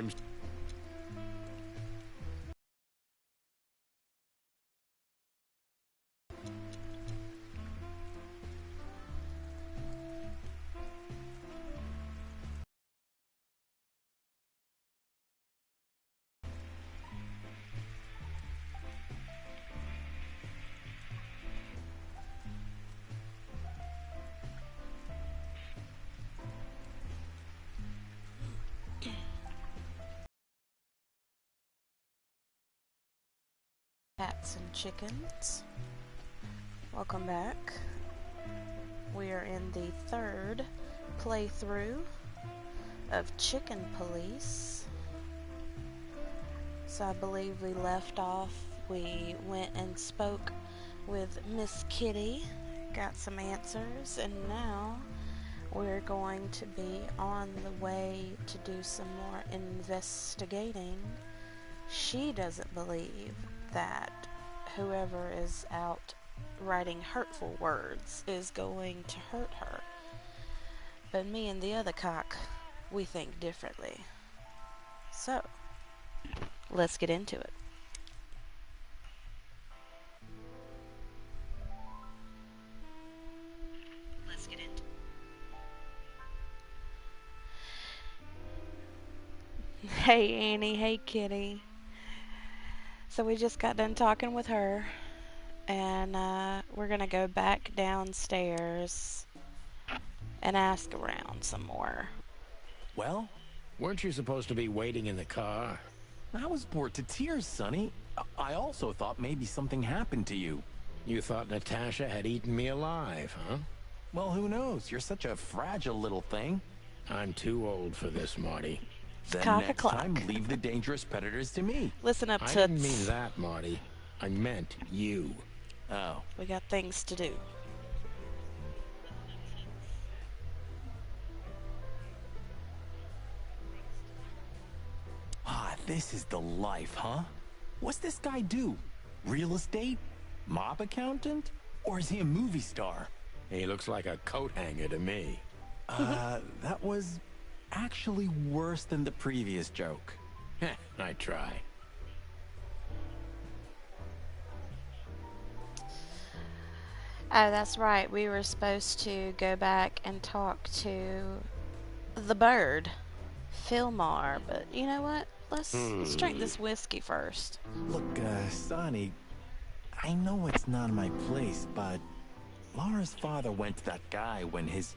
I'm... Cats and chickens. Welcome back. We are in the third playthrough of Chicken Police. So I believe we left off, we went and spoke with Miss Kitty, got some answers, and now we're going to be on the way to do some more investigating. She doesn't believe that whoever is out writing hurtful words is going to hurt her. But me and the other cock, we think differently. So, let's get into it. Hey Annie, hey Kitty. So we just got done talking with her, and we're gonna go back downstairs and ask around some more. Well, Weren't you supposed to be waiting in the car? I was bored to tears, Sonny. I also thought maybe something happened to you. You thought Natasha had eaten me alive, huh? Well, who knows? You're such a fragile little thing. I'm too old for this, Marty. Then Cock next o'clock. time, leave the dangerous predators to me. Listen up, I Toots. didn't mean that, Marty. I meant you. Oh. We got things to do. Ah, this is the life, huh? What's this guy do? Real estate? Mob accountant? Or is he a movie star? He looks like a coat hanger to me. That was actually worse than the previous joke. Heh, I try. Oh, that's right. We were supposed to go back and talk to the bird, Philmar, but you know what? Let's drink this whiskey first. Look, Sonny, I know it's not my place, but Laura's father went to that guy when his,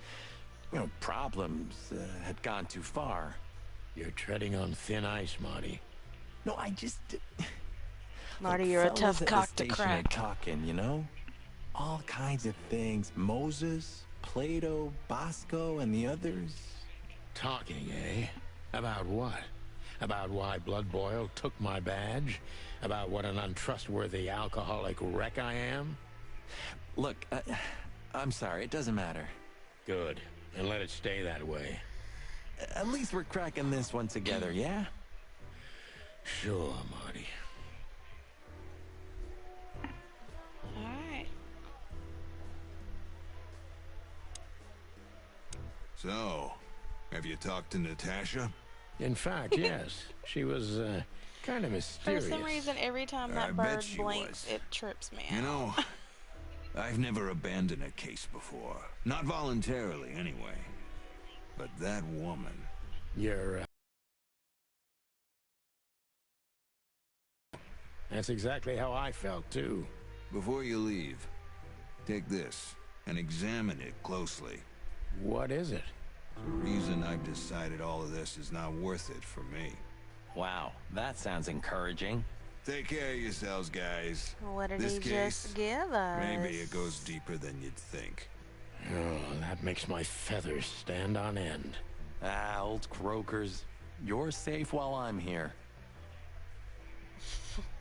problems had gone too far. You're treading on thin ice, Marty. No, I just... Marty, Look, you're a fellas tough at the cock to station are crack. talking, all kinds of things. Moses, Plato, Bosco, and the others. Talking, eh? About what? About why Blood Boil took my badge? About what an untrustworthy alcoholic wreck I am? Look, I'm sorry, it doesn't matter. Good. And let it stay that way. At least we're cracking this one together, yeah? Sure, Marty. Alright. So, have you talked to Natasha? In fact, yes. She was, kind of For mysterious. some reason, every time I that bet bird she blinks, was. it trips me out. You know, I've never abandoned a case before. Not voluntarily, anyway. But that woman... You're, That's exactly how I felt, too. Before you leave, take this and examine it closely. What is it? The reason I've decided all of this is not worth it for me. Wow, that sounds encouraging. Take care of yourselves, guys. What did This he case, just give us? maybe it goes deeper than you'd think. Oh, that makes my feathers stand on end. Ah, old croakers. You're safe while I'm here.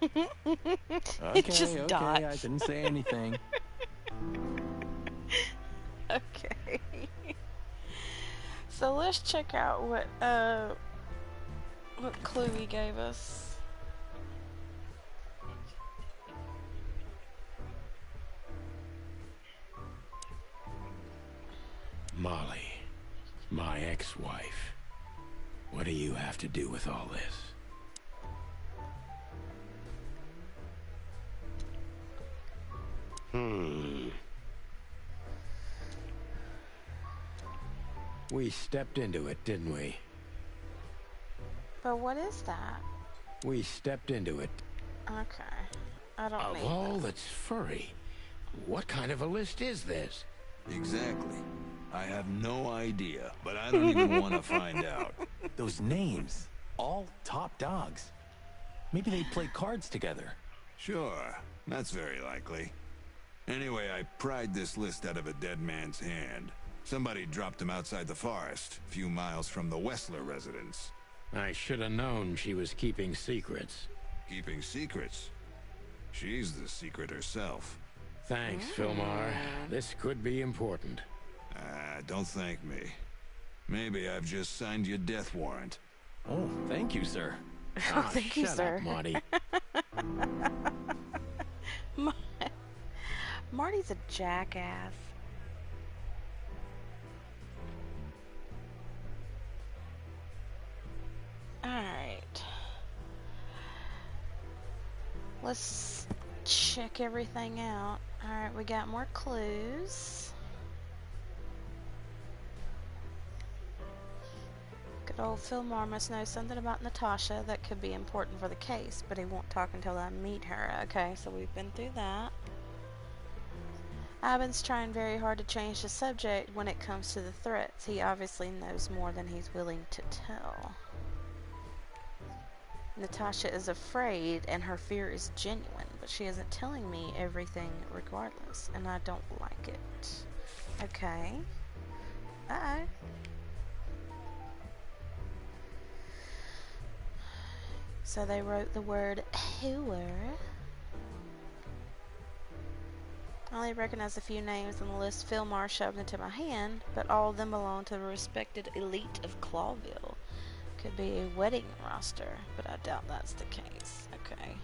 It just okay, died. I didn't say anything. Okay. So let's check out what clue he gave us. Molly, my ex-wife. What do you have to do with all this? We stepped into it, didn't we? But what is that? We stepped into it. Okay. I don't Of need all that. that's furry, what kind of a list is this? Exactly. I have no idea, but I don't even want to find out. Those names, all top dogs. Maybe they play cards together. Sure, that's very likely. Anyway, I pried this list out of a dead man's hand. Somebody dropped him outside the forest, a few miles from the Wessler residence. I should have known she was keeping secrets. Keeping secrets? She's the secret herself. Thanks, Fillmar. This could be important. Don't thank me. Maybe I've just signed your death warrant. Oh, thank you, sir. Oh, thank you, Shut sir. up, Marty. Marty's a jackass. Alright. Let's check everything out. Alright, we got more clues. Good old Fillmar must know something about Natasha that could be important for the case, but he won't talk until I meet her. Okay, so we've been through that. Ivan's trying very hard to change the subject when it comes to the threats. He obviously knows more than he's willing to tell. Natasha is afraid and her fear is genuine, but she isn't telling me everything regardless, and I don't like it. Okay. Uh-oh. So they wrote the word whore. I only recognize a few names on the list Fillmar shoved into my hand, but all of them belong to the respected elite of Clawville. Could be a wedding roster, but I doubt that's the case. Okay.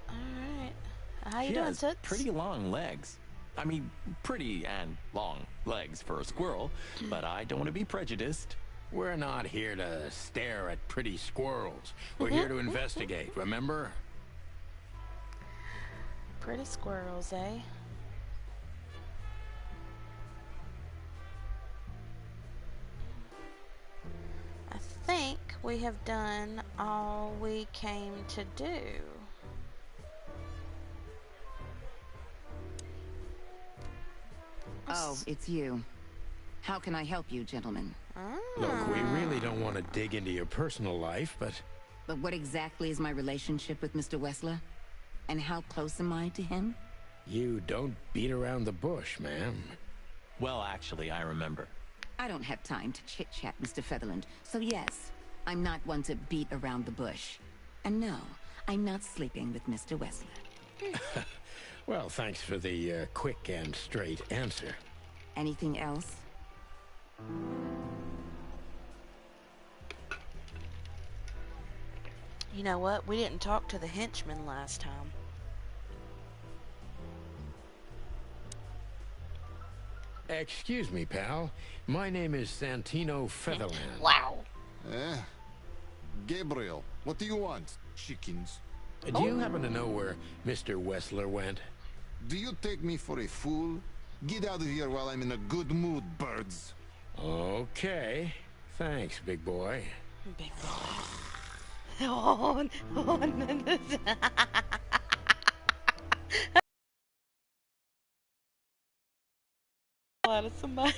Alright. How you She doing, has Toots? pretty long legs. I mean, pretty and long legs for a squirrel, but I don't want to be prejudiced. We're not here to stare at pretty squirrels. We're here to investigate, remember? Pretty squirrels, eh? I think we have done all we came to do. Oh, it's you. How can I help you, gentlemen? Look, we really don't want to dig into your personal life, but But what exactly is my relationship with Mr. Wessler? And how close am I to him? you don't beat around the bush, ma'am. Well, actually, I remember. I don't have time to chit-chat, Mr. Featherland. So yes, I'm not one to beat around the bush. And no, I'm not sleeping with Mr. Wessler. Well, thanks for the quick and straight answer. Anything else? You know what? We didn't talk to the henchman last time. Excuse me, pal. My name is Santino Featherland. Wow. Gabriel, what do you want? Chickens. Do you happen to know where Mr. Wessler went? Do you take me for a fool? Get out of here while I'm in a good mood, birds. Okay. Thanks, big boy. Big boy. Oh, no, no. Out of somebody.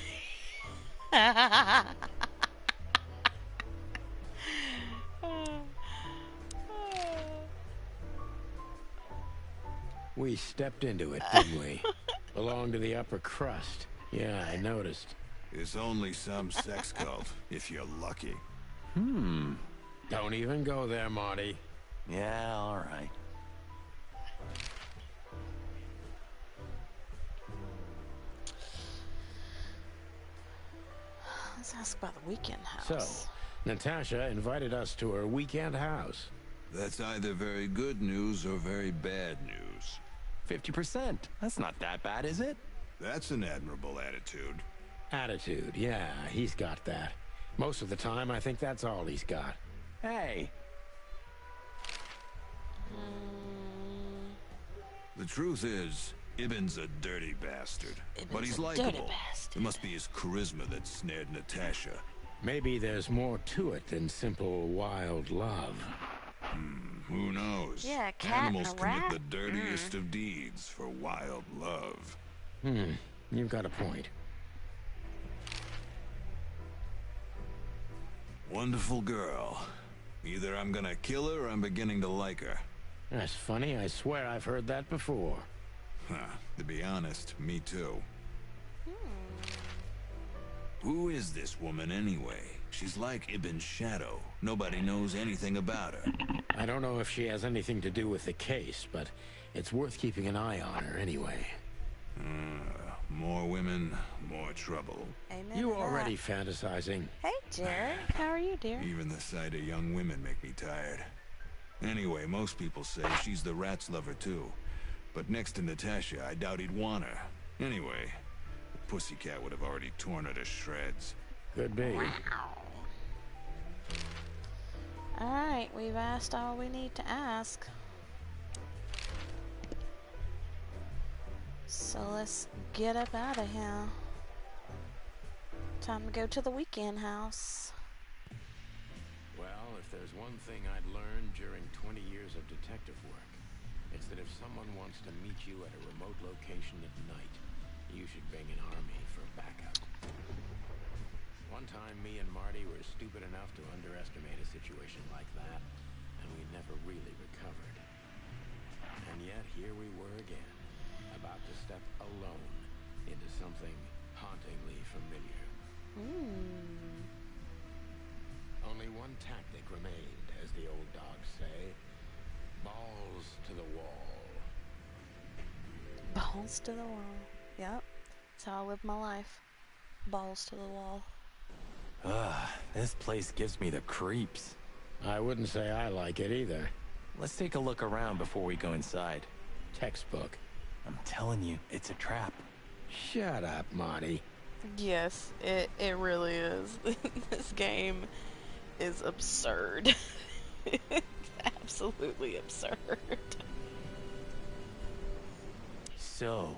We stepped into it, didn't we? Belonged to the upper crust. Yeah, I noticed. It's only some sex cult, if you're lucky. Don't even go there, Marty. Yeah, all right. Let's ask about the weekend So, house. Natasha invited us to her weekend house. That's either very good news or very bad news. 50%. That's not that bad, is it? That's an admirable attitude. Attitude, yeah, he's got that. Most of the time, I think that's all he's got. Hey, The truth is, Ibn's a dirty bastard. Ibn's But he's a dirty likable. bastard. It must be his charisma that snared Natasha. Maybe there's more to it than simple wild love. Who knows? Yeah, a cat Animals and a commit rat? the dirtiest of deeds for wild love. You've got a point. Wonderful girl. Either I'm gonna kill her or I'm beginning to like her. That's funny, I swear I've heard that before. Huh, to be honest, me too. Who is this woman anyway? She's like Ibn's shadow. Nobody knows anything about her. I don't know if she has anything to do with the case, but it's worth keeping an eye on her anyway. More women, more trouble. Amen You to that. already fantasizing. Hey, Jared. How are you, dear? Even the sight of young women make me tired. Anyway, most people say she's the rat's lover too. But next to Natasha, I doubt he'd want her. Anyway, the pussycat would have already torn her to shreds. Could be. Alright, we've asked all we need to ask. So let's get up out of here. Time to go to the weekend house. Well, if there's one thing I'd learned during 20 years of detective work, it's that if someone wants to meet you at a remote location at night, you should bring an army for backup. One time, me and Marty were stupid enough to underestimate a situation like that, and we never really recovered. And yet, here we were again, about to step alone into something hauntingly familiar. Only one tactic remained, as the old dogs say. Balls to the wall. Balls to the wall. Yep. That's how I live my life. Balls to the wall. this place gives me the creeps. I wouldn't say I like it either. Let's take a look around before we go inside. Textbook. I'm telling you, it's a trap. Shut up, Marty. Yes, it really is. This game is absurd. It's absolutely absurd. So,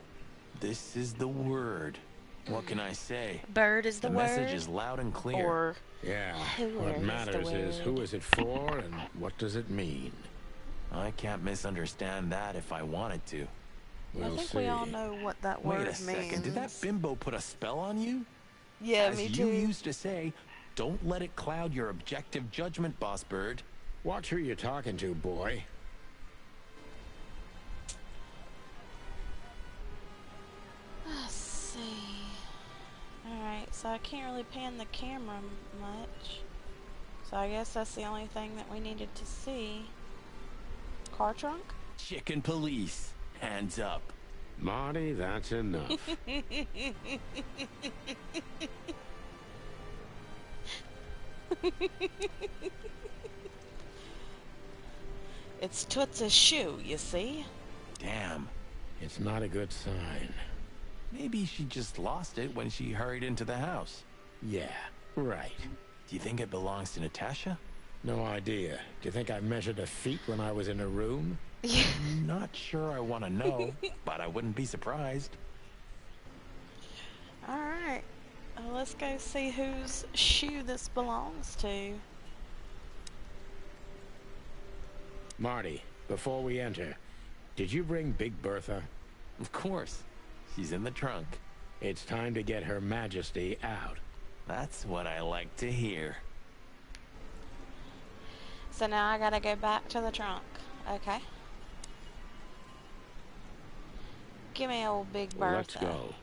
this is the word. What can I say? Bird is the word. message is loud and clear. Or Yeah, Who what is the matters is who word? is it for and what does it mean? I can't misunderstand that if I wanted to. We'll I think see. we all know what that word Wait a means. second, did that bimbo put a spell on you? Yeah, As me you too. used to say, don't let it cloud your objective judgment, Boss Bird. Watch who you're talking to, boy. Let's see. Alright, so I can't really pan the camera much. So I guess that's the only thing that we needed to see. Car trunk? Chicken police, hands up. Marty, that's enough. It's Toots' shoe, you see? Damn, It's not a good sign. maybe she just lost it when she hurried into the house. Yeah, right. Do you think it belongs to Natasha? No idea. Do you think I measured her feet when I was in her room? Not sure I want to know, but I wouldn't be surprised. Alright. Well, let's go see whose shoe this belongs to. Marty, before we enter, did you bring Big Bertha? Of course, she's in the trunk. It's time to get Her Majesty out. That's what I like to hear. So now I gotta go back to the trunk. Okay. Give me old Big Bertha. Let's go.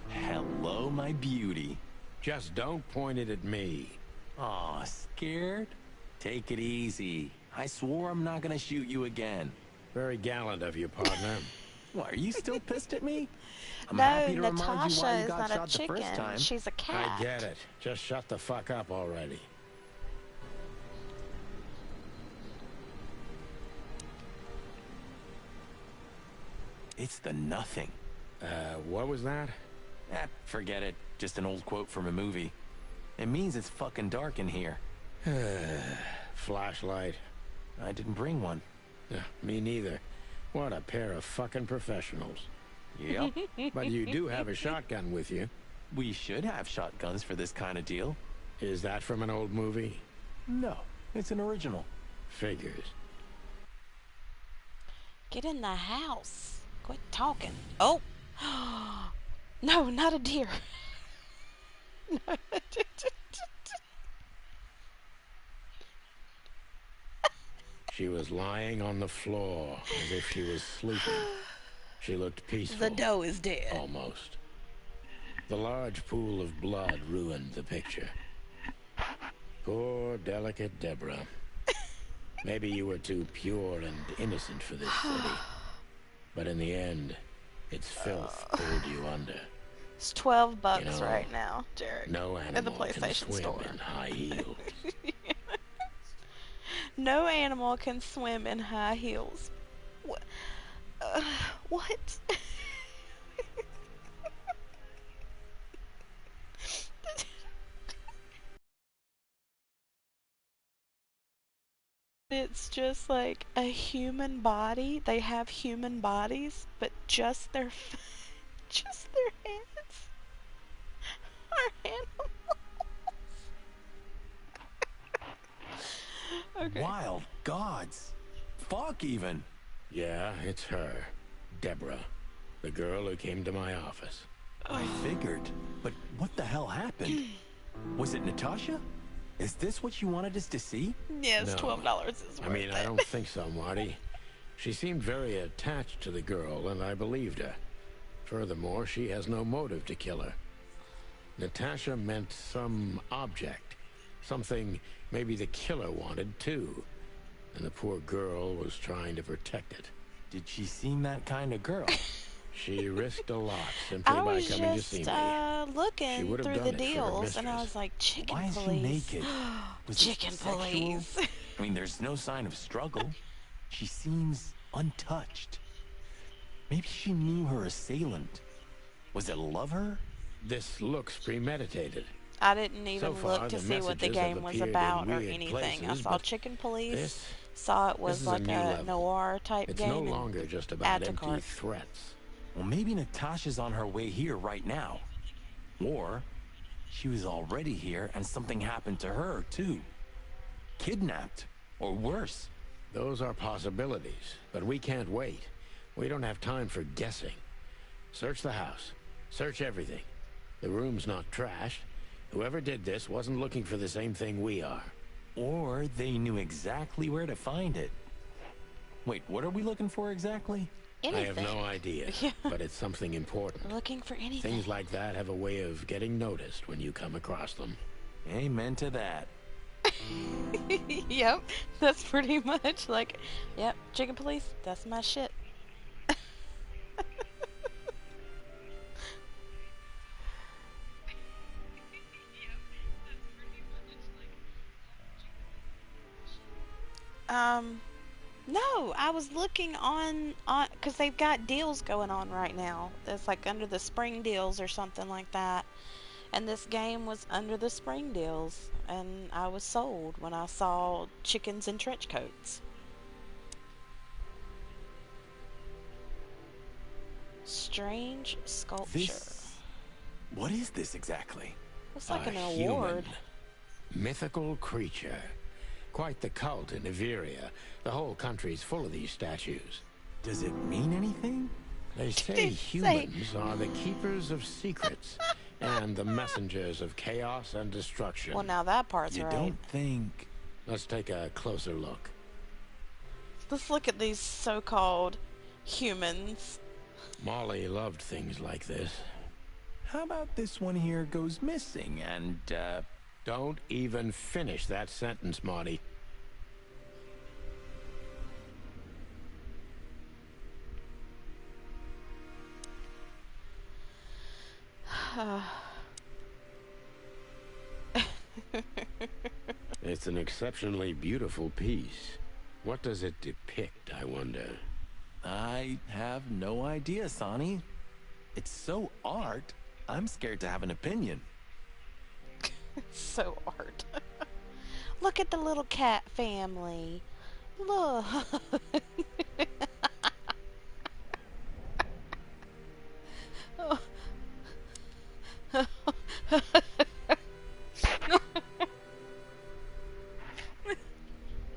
Hello, my beauty. Just don't point it at me. Aw, scared? Take it easy. I swore I'm not gonna shoot you again. Very gallant of you, partner. What, are you still pissed at me? I'm No, happy to remind you Natasha why you is got not a shot the first chicken. time. She's a cat. I get it. Just shut the fuck up already. It's the nothing. What was that? Forget it. Just an old quote from a movie. It means it's fucking dark in here. Flashlight. I didn't bring one. Me neither. What a pair of fucking professionals. Yep. But you do have a shotgun with you. We should have shotguns for this kind of deal. Is that from an old movie? No, it's an original. Figures. Get in the house. Quit talking. Oh! No, not a deer. She was lying on the floor as if she was sleeping. She looked peaceful. The doe is dead. Almost. The large pool of blood ruined the picture. Poor, delicate Deborah. Maybe you were too pure and innocent for this city. But in the end, its filth pulled you under. It's $12 You know, right now, Jared. No at the animal can PlayStation swim Store. in high heels. No animal can swim in high heels. What? What? It's just like a human body. They have human bodies, but just their just their heads are animals. Okay. Wild gods. Fuck even. Yeah, it's her. Deborah. The girl who came to my office. I figured. But what the hell happened? Was it Natasha? Is this what you wanted us to see? Yes, No. $12 is worth I mean, it. I don't think so, Marty. She seemed very attached to the girl, and I believed her. Furthermore, she has no motive to kill her. Natasha meant some object. Something maybe the killer wanted, too. And the poor girl was trying to protect it. Did she seem that kind of girl? She risked a lot simply I by was coming to just see me. She looking would have through done the it for her deals, and I mistress. was like, chicken Why is she police. naked? Was it Chicken sexual? police. I mean, there's no sign of struggle. She seems untouched. Maybe she knew her assailant. Was it lover? This looks premeditated. I didn't even So far, look to the see what the messages have game was appeared in about or weird anything. I places, saw but chicken police. this- Saw it this was is a like new a level. noir type It's game. no and longer just add about to empty cart. threats. Well, maybe Natasha's on her way here right now. Or she was already here and something happened to her, too. Kidnapped. Or worse. Those are possibilities, but we can't wait. We don't have time for guessing. Search the house. Search everything. The room's not trashed. Whoever did this wasn't looking for the same thing we are. Or they knew exactly where to find it. Wait, what are we looking for exactly? Anything. I have no idea, Yeah. but it's something important. Looking for anything. Things like that have a way of getting noticed when you come across them. Amen to that. Yep, that's pretty much like, yep, chicken police, that's my shit. No, I was looking on because they've got deals going on right now. It's like under the spring deals or something like that. And this game was under the spring deals, and I was sold when I saw chickens in trench coats. Strange sculpture. What is this exactly? Looks like an A award. human, mythical creature. Quite the cult in Iveria. The whole country's full of these statues. Does it mean anything? They say Say- humans are the keepers of secrets and the messengers of chaos and destruction. Well, now that part's You right. don't think... Let's take a closer look. Let's look at these so-called humans. Molly loved things like this. How about this one here goes missing and, Don't even finish that sentence, Marty. It's an exceptionally beautiful piece. What does it depict, I wonder? I have no idea, Sonny. It's so art, I'm scared to have an opinion. It's so art. Look at the little cat family. Look.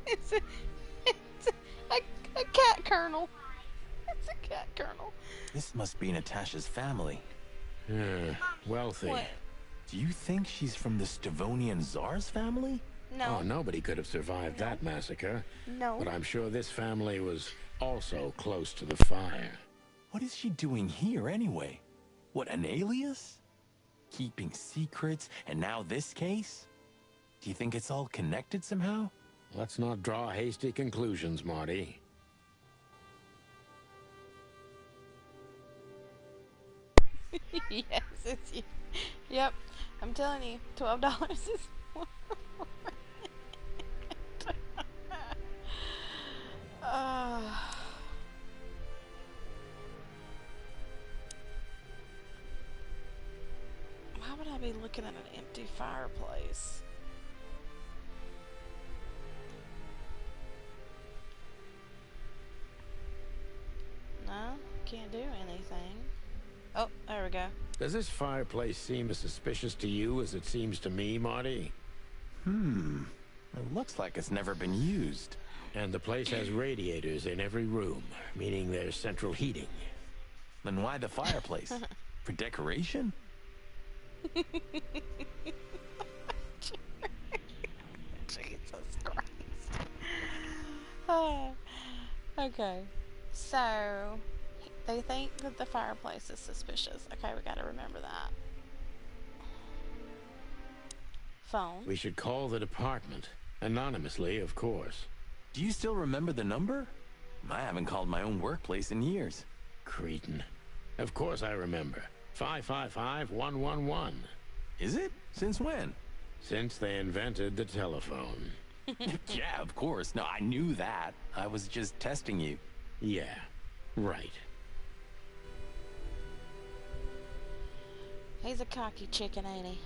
It's a cat kernel. It's a cat kernel. This must be Natasha's family. Wealthy. What? Do you think she's from the Stavonian Tsar's family? No. Oh, nobody could have survived that massacre. No. But I'm sure this family was also close to the fire. What is she doing here anyway? What, an alias? Keeping secrets, and now this case? Do you think it's all connected somehow? Let's not draw hasty conclusions, Marty. Yes, it's you. Yep, I'm telling you, $12 is more. Why would I be looking at an empty fireplace? No, can't do anything. Oh, there we go. Does this fireplace seem as suspicious to you as it seems to me, Marty? It looks like it's never been used. And the place has radiators in every room, meaning there's central heating. Then why the fireplace? For decoration? Jesus Christ. Okay, so they think that the fireplace is suspicious. Okay, we gotta remember that. Phone. We should call the department. Anonymously, of course. Do you still remember the number? I haven't called my own workplace in years. Cretin. Of course I remember. 555-111. Is it? Since when? Since they invented the telephone. Yeah, of course. No, I knew that. I was just testing you. Yeah, right. He's a cocky chicken, ain't he?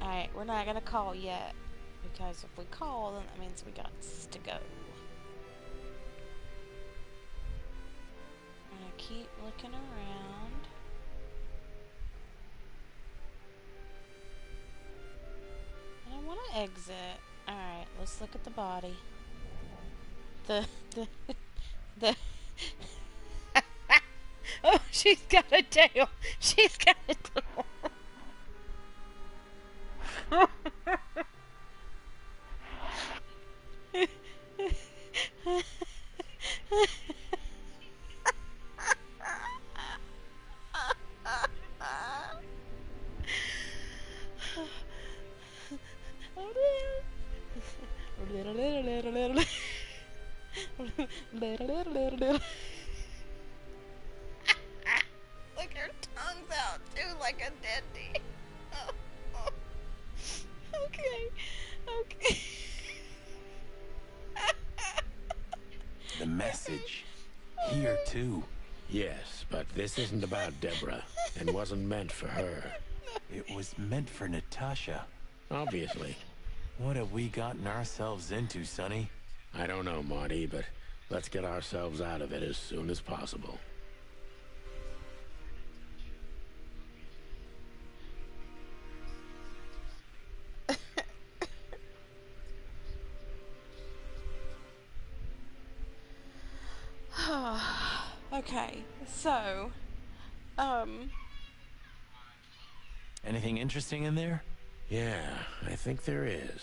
Alright, we're not gonna call yet. Because if we call, then that means we got to go. I'm gonna keep looking around. I don't want to exit. Alright, let's look at the body. The oh, she's got a tail. She's got a tail. Look, her tongue's out too, like a deadie. Okay, okay. The message. Here, too. Yes, but this isn't about Deborah, and wasn't meant for her. It was meant for Natasha. Obviously. What have we gotten ourselves into, Sonny? I don't know, Marty, but let's get ourselves out of it as soon as possible. Okay, so, Anything interesting in there? Yeah, I think there is.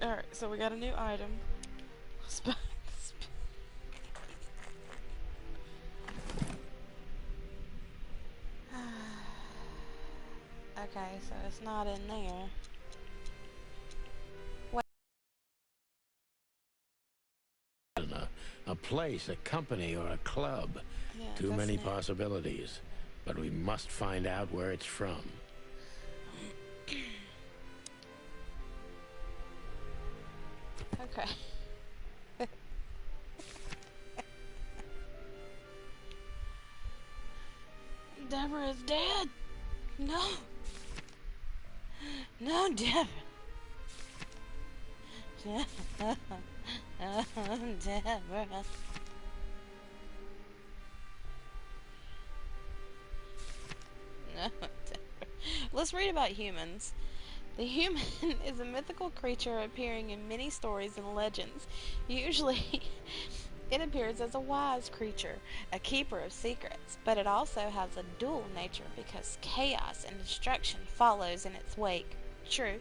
alright, so we got a new item. Okay, so it's not in there. A place, a company, or a club. Yeah, Too that's many new. possibilities. But we must find out where it's from. Okay. Deborah is dead. No. No, Deborah. Deborah. Oh, Deborah. No, Deborah. Let's read about humans. The human is a mythical creature appearing in many stories and legends. Usually, it appears as a wise creature, a keeper of secrets, but it also has a dual nature because chaos and destruction follows in its wake. True.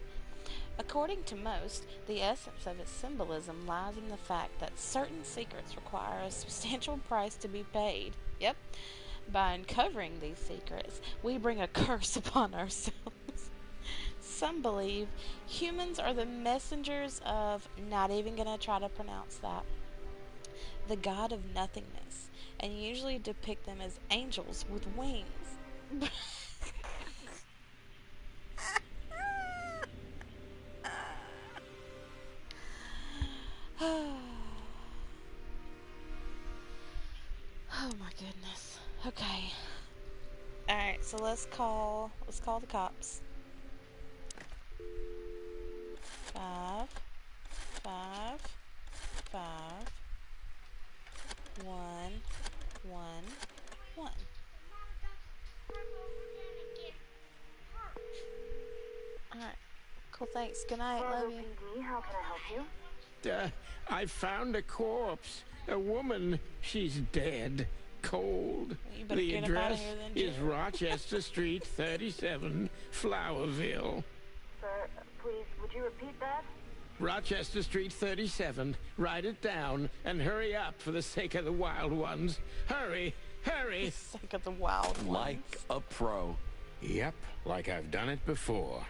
According to most, the essence of its symbolism lies in the fact that certain secrets require a substantial price to be paid. Yep. By uncovering these secrets, we bring a curse upon ourselves. Some believe humans are the messengers of, not even gonna try to pronounce that, the god of nothingness, and usually depict them as angels with wings. Oh my goodness. Okay. Alright, so let's call the cops. 5 5 5 1 1 1. Alright. Cool, thanks. Good night. Love you. PD, how can I help you? I found a corpse. A woman. She's dead. Cold. You better The get up outta address here then, is Joe. Rochester Street, 37, Flowerville. Sir, please, would you repeat that? Rochester Street, 37. Write it down and hurry up for the sake of the wild ones. Hurry! Hurry! Sake of the wild ones. Like a pro. Yep, like I've done it before.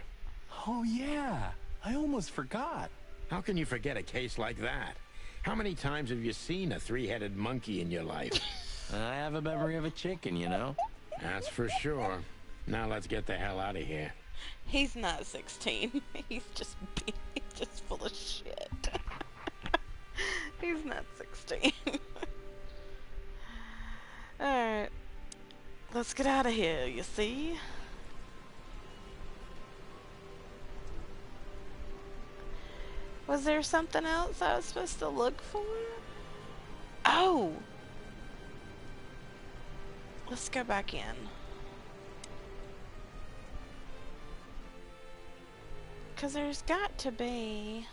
Oh, yeah. I almost forgot. How can you forget a case like that? How many times have you seen a three-headed monkey in your life? I have a memory of a chicken, you know? That's for sure. Now let's get the hell out of here. He's not 16. He's just full of shit. He's not 16. Alright. Let's get out of here, you see? Was there something else I was supposed to look for? Oh! Let's go back in. Because there's got to be...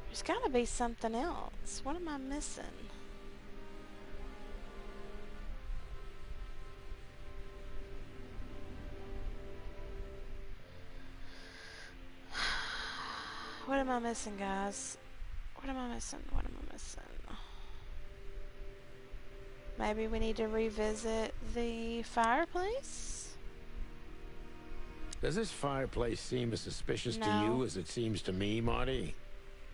There's got to be something else. What am I missing? What am I missing, guys? What am I missing? What am I missing? Maybe we need to revisit the fireplace? Does this fireplace seem as suspicious to No. you as it seems to me, Marty?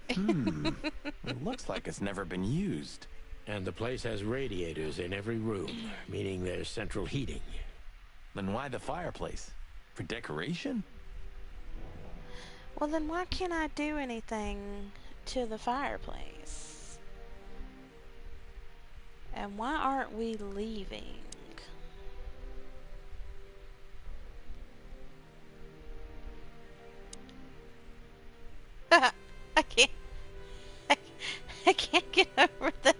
It looks like it's never been used. And the place has radiators in every room, meaning there's central heating. Then why the fireplace? For decoration? Well, then why can't I do anything to the fireplace? And why aren't we leaving? I can't. I can't get over the.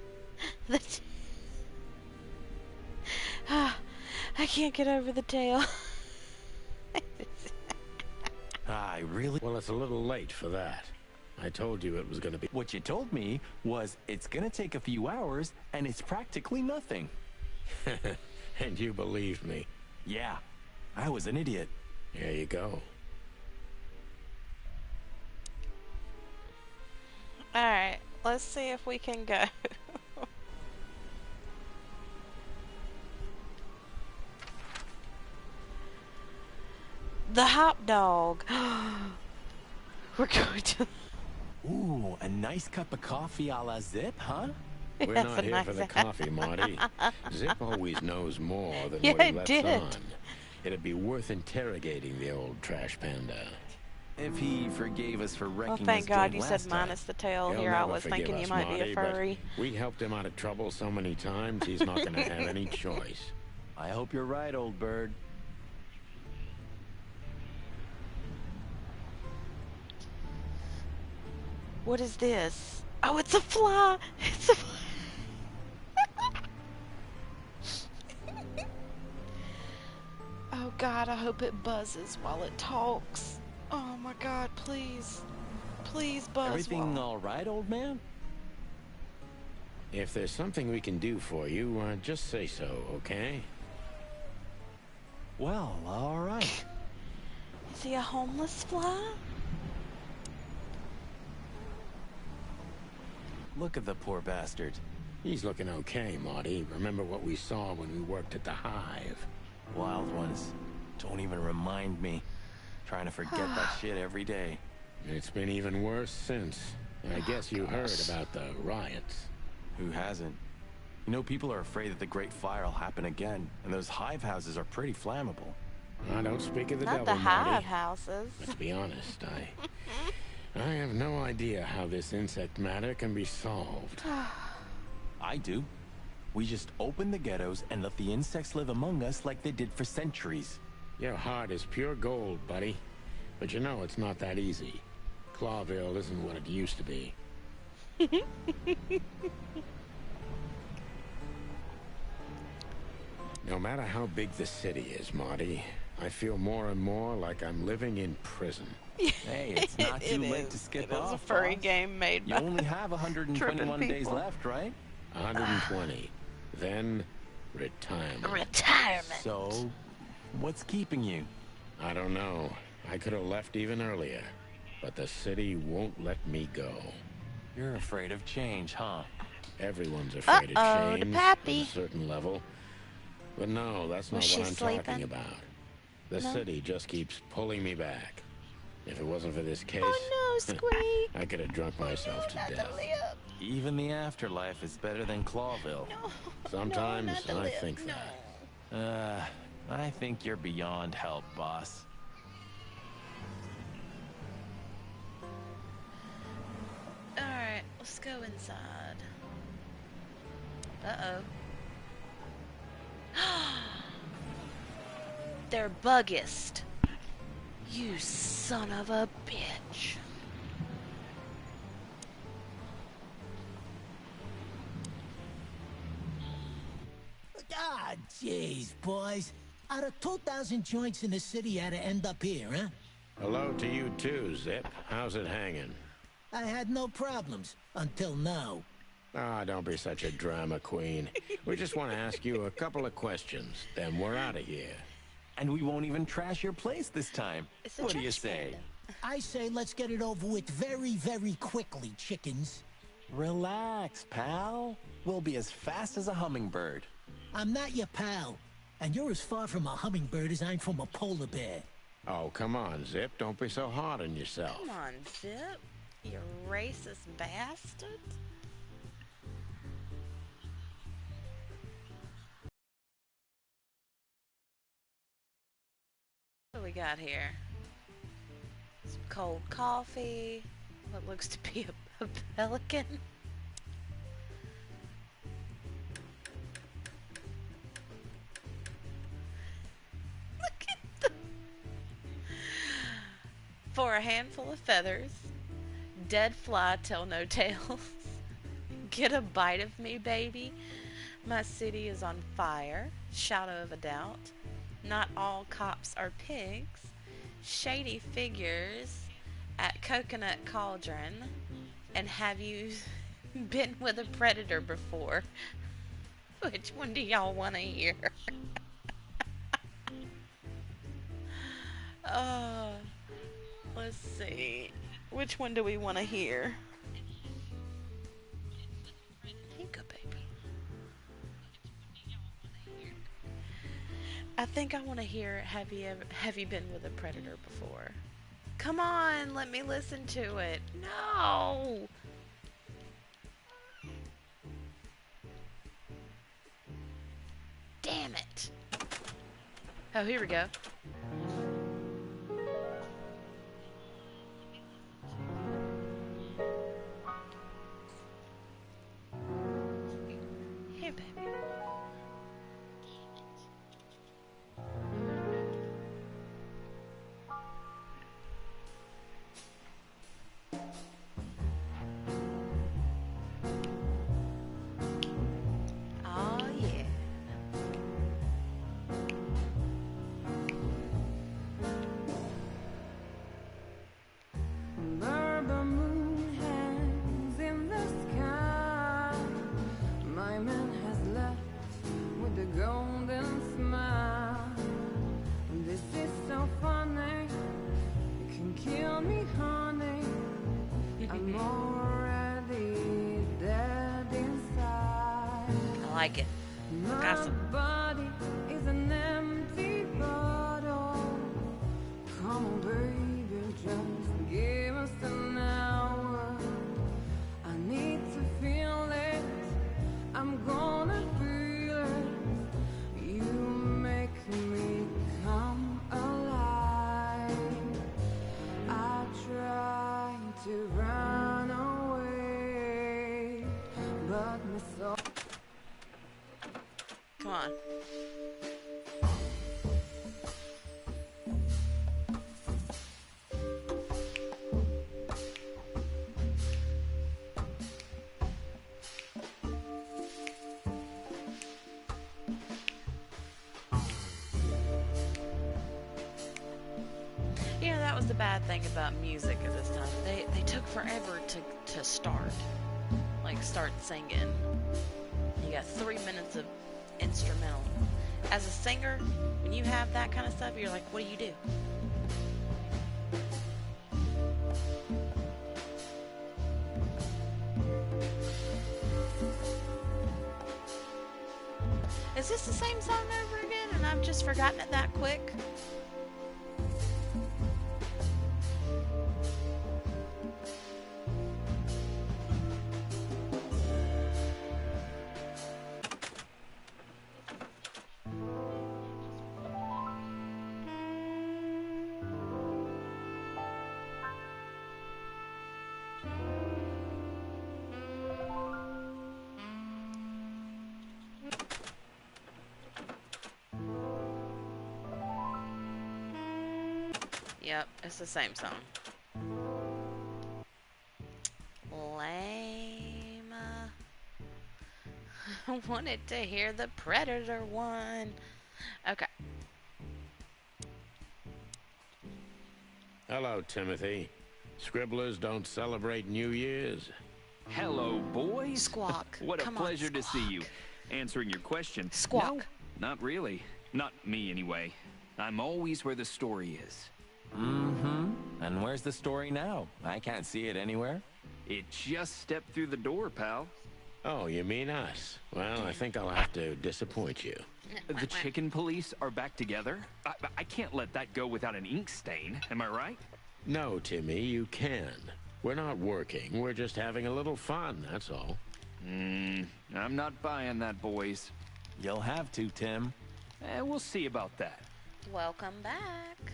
I can't get over the tail. I really... Well, it's a little late for that. I told you it was going to be... What you told me was it's gonna take a few hours and it's practically nothing. And you believed me. Yeah, I was an idiot. There you go. Alright, let's see if we can go. The hot dog. We're going to... Ooh, a nice cup of coffee a la Zip, huh? We're That's not a here for the nice- coffee, Marty. Zip always knows more than Yeah, what he it lets did. on. It'd be worth interrogating the old trash panda. If he forgave us for Well, wrecking thank his God joint you said last time. minus the tail. He'll Here I never was forgive thinking you us, might be a Marty, but furry. we helped him out of trouble so many times, he's not going to have any choice. I hope you're right, old bird. What is this? Oh, it's a fly! It's a fly! Oh God, I hope it buzzes while it talks. Oh my God, please. Please buzz. Everything while... all right, old man? If there's something we can do for you, just say so, okay? Well, all right. Is he a homeless fly? Look at the poor bastard. He's looking okay, Marty. Remember what we saw when we worked at the Hive? Wild ones. Don't even remind me. Trying to forget that shit every day. It's been even worse since. I guess you heard about the riots. Who hasn't? You know, people are afraid that the Great Fire will happen again, and those hive houses are pretty flammable. I don't speak of the Not devil, the Marty. hive houses. But to be honest, I have no idea how this insect matter can be solved. I do. We just open the ghettos and let the insects live among us like they did for centuries. Your heart is pure gold, buddy. But you know it's not that easy. Clawville isn't what it used to be. No matter how big the city is, Marty, I feel more and more like I'm living in prison. Hey, it's not too late to skip off. It is a furry boss. game made You by only have 121 days people. left, right? 120. Then, retirement. retirement. So, what's keeping you? I don't know. I could have left even earlier. But the city won't let me go. You're afraid of change, huh? Everyone's afraid Uh-oh, of the change pappy. at a certain level. But no, that's not Was what she I'm sleeping? talking about. The No? city just keeps pulling me back. If it wasn't for this case, Oh no, Squeak. I could have drunk myself to Not death. the lip. Even the afterlife is better than Clawville. No. Sometimes no, not the I lip. think No. that. I think you're beyond help, boss. Alright, let's go inside. Uh-oh. They're buggist. You son of a bitch. Ah, jeez, boys. Out of 2,000 joints in the city, had to end up here, huh? Hello to you too, Zip. How's it hanging? I had no problems, until now. Ah, don't be such a drama queen. We just want to ask you a couple of questions, then we're out of here. And we won't even trash your place this time. It's a What do you trash say? panda. I say let's get it over with very, very quickly, chickens. Relax, pal. We'll be as fast as a hummingbird. I'm not your pal, and you're as far from a hummingbird as I'm from a polar bear. Oh, come on, Zip. Don't be so hard on yourself. Come on, Zip. You racist bastard. What do we got here? Some cold coffee. What looks to be a pelican. Look at them. For a handful of feathers, dead fly tell no tales. Get a bite of me, baby. My city is on fire. Shadow of a doubt. Not all cops are pigs. Shady figures at Coconut Cauldron. And have you been with a predator before? Which one do y'all want to hear? Let's see. Which one do we want to hear? Here you go, baby. I think I want to hear, have you been with a predator before? Come on, let me listen to it. No! Damn it. Oh, here we go. Here, baby. Oh, yeah. The moon hangs in the sky. My man has left with a golden smile. This is so funny. You can kill me, honey. I'm already dead inside. I like it. Got My some. body is an empty bottle. Come on, baby, just give us an hour. I need to feel it. I'm gonna feel it. You make me come alive. I try to run away, but my soul. Come on. You know, that was the bad thing about music at this time. They took forever to start. Like, start singing. You got 3 minutes of instrumental. As a singer, when you have that kind of stuff, you're like, what do you do? Is this the same song over again and I've just forgotten it that quick? Yep, it's the same song. Lame. I wanted to hear the Predator one. Okay. Hello, Timothy. Scribblers don't celebrate New Year's. Hello, boys. Squawk. What a Come on, pleasure to see you. Squawk. Answering your question. Squawk. No, not really. Not me, anyway. I'm always where the story is. Mm-hmm. And where's the story now? I can't see it anywhere. It just stepped through the door, pal. Oh, you mean us? Well, I think I'll have to disappoint you. The chicken police are back together? I can't let that go without an ink stain, am I right? No, Timmy, you can. We're not working. We're just having a little fun, that's all. I'm not buying that, boys. You'll have to, Tim. We'll see about that. Welcome back.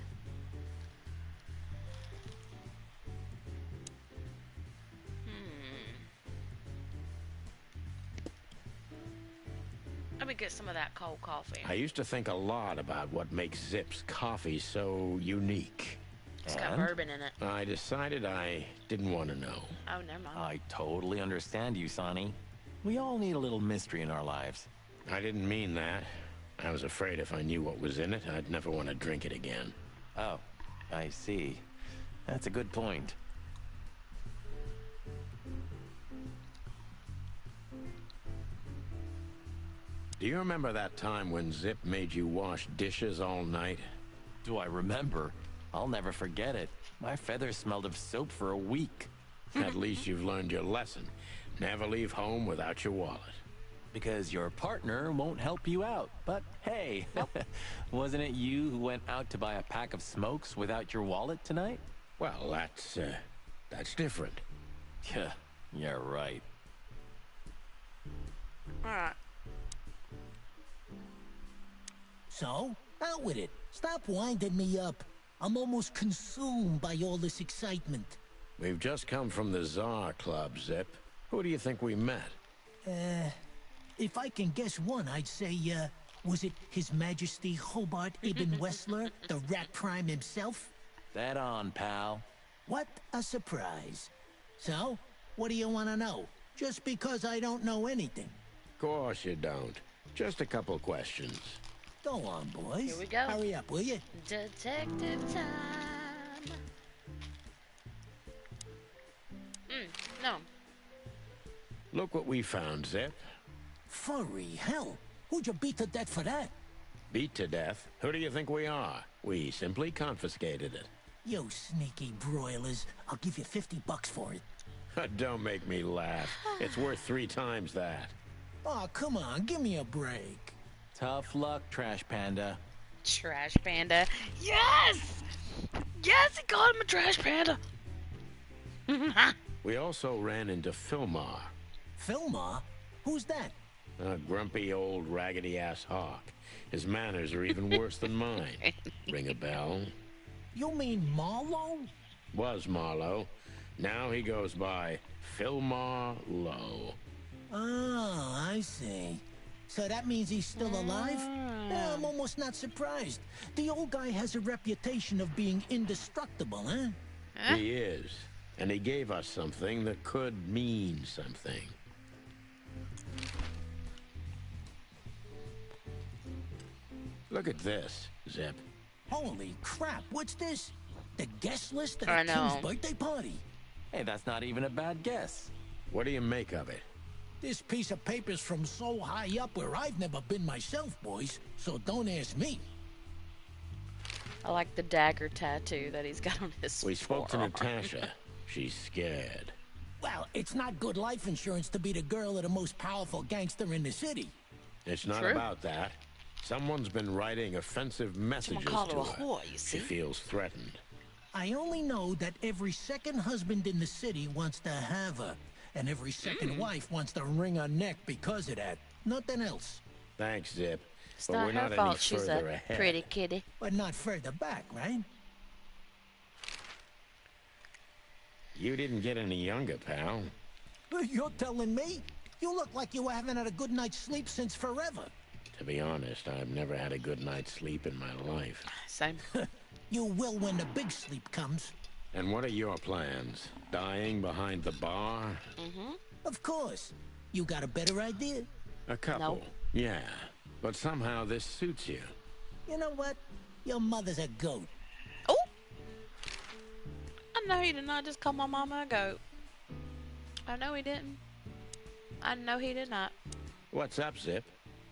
Let me get some of that cold coffee. I used to think a lot about what makes Zip's coffee so unique. It's got bourbon in it. I decided I didn't want to know. Oh, never mind. I totally understand you, Sonny. We all need a little mystery in our lives. I didn't mean that. I was afraid if I knew what was in it, I'd never want to drink it again. Oh, I see. That's a good point. Do you remember that time when Zip made you wash dishes all night? Do I remember? I'll never forget it. My feathers smelled of soap for a week. At least you've learned your lesson. Never leave home without your wallet. Because your partner won't help you out. But hey, wasn't it you who went out to buy a pack of smokes without your wallet tonight? Well, that's different. Yeah, right. All right. So, out with it. Stop winding me up. I'm almost consumed by all this excitement. We've just come from the Tsar Club, Zip. Who do you think we met? If I can guess one, I'd say, was it His Majesty Hobart Ibn Wessler, the Rat Prime himself? Dead on, pal. What a surprise. So, what do you want to know? Just because I don't know anything. Of course you don't. Just a couple questions. Go on, boys. Here we go. Hurry up, will you? Detective time. No. Look what we found, Zip. Furry hell. Who'd you beat to death for that? Beat to death? Who do you think we are? We simply confiscated it. You sneaky broilers. I'll give you $50 for it. Don't make me laugh. It's worth 3 times that. Oh, come on. Give me a break. Tough luck, Trash Panda. Trash Panda. Yes! Yes, he called him a Trash Panda. We also ran into Filmar. Filmar? Who's that? A grumpy old raggedy-ass hawk. His manners are even worse than mine. Ring a bell? You mean Marlowe? Was Marlowe. Now he goes by Filmar Lowe. Oh, I see. So that means he's still alive? Yeah, I'm almost not surprised. The old guy has a reputation of being indestructible, huh? He is. And he gave us something that could mean something. Look at this, Zip. Holy crap, what's this? The guest list I at a know. king's birthday party? Hey, that's not even a bad guess. What do you make of it? This piece of paper's from so high up where I've never been myself, boys, so don't ask me. I like the dagger tattoo that he's got on his We spoke to forearm. Natasha. She's scared. Well, it's not good life insurance to be the girl of the most powerful gangster in the city. It's not True. about that. Someone's been writing offensive messages called to her a her. whore, you She see. feels threatened. I only know that every second husband in the city wants to have her, and every second wife wants to wring her neck because of that. Nothing else. Thanks, Zip. It's But not we're her not any fault she's further a ahead. pretty kitty. But not further back, right? You didn't get any younger, pal. You're telling me? You look like you haven't had a good night's sleep since forever. To be honest, I've never had a good night's sleep in my life. Same. You will when the big sleep comes. And what are your plans? Dying behind the bar? Of course. You got a better idea? A couple. Nope. Yeah. But somehow this suits you. You know what? Your mother's a goat. Oh! I know he did not just call my mama a goat. I know he didn't. I know he did not. What's up, Zip?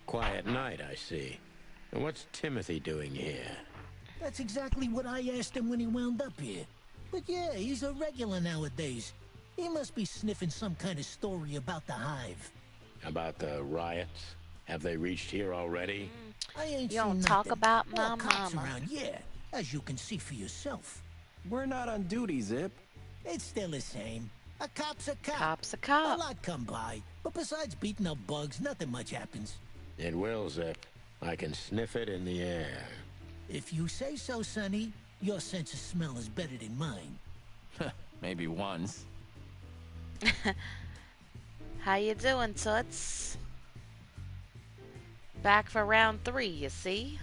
Quiet night, I see. And what's Timothy doing here? That's exactly what I asked him when he wound up here. But yeah, he's a regular nowadays. He must be sniffing some kind of story about the Hive. About the riots? Have they reached here already? I ain't You don't seen talk nothing. about More my cops mama. around, yeah, as you can see for yourself. We're not on duty, Zip. It's still the same. A cop's a cop. Cop's a A cop. lot come by, but besides beating up bugs, nothing much happens. It will, Zip. I can sniff it in the air. If you say so, Sonny, your sense of smell is better than mine. Maybe once. How you doing, Toots? Back for round 3, you see?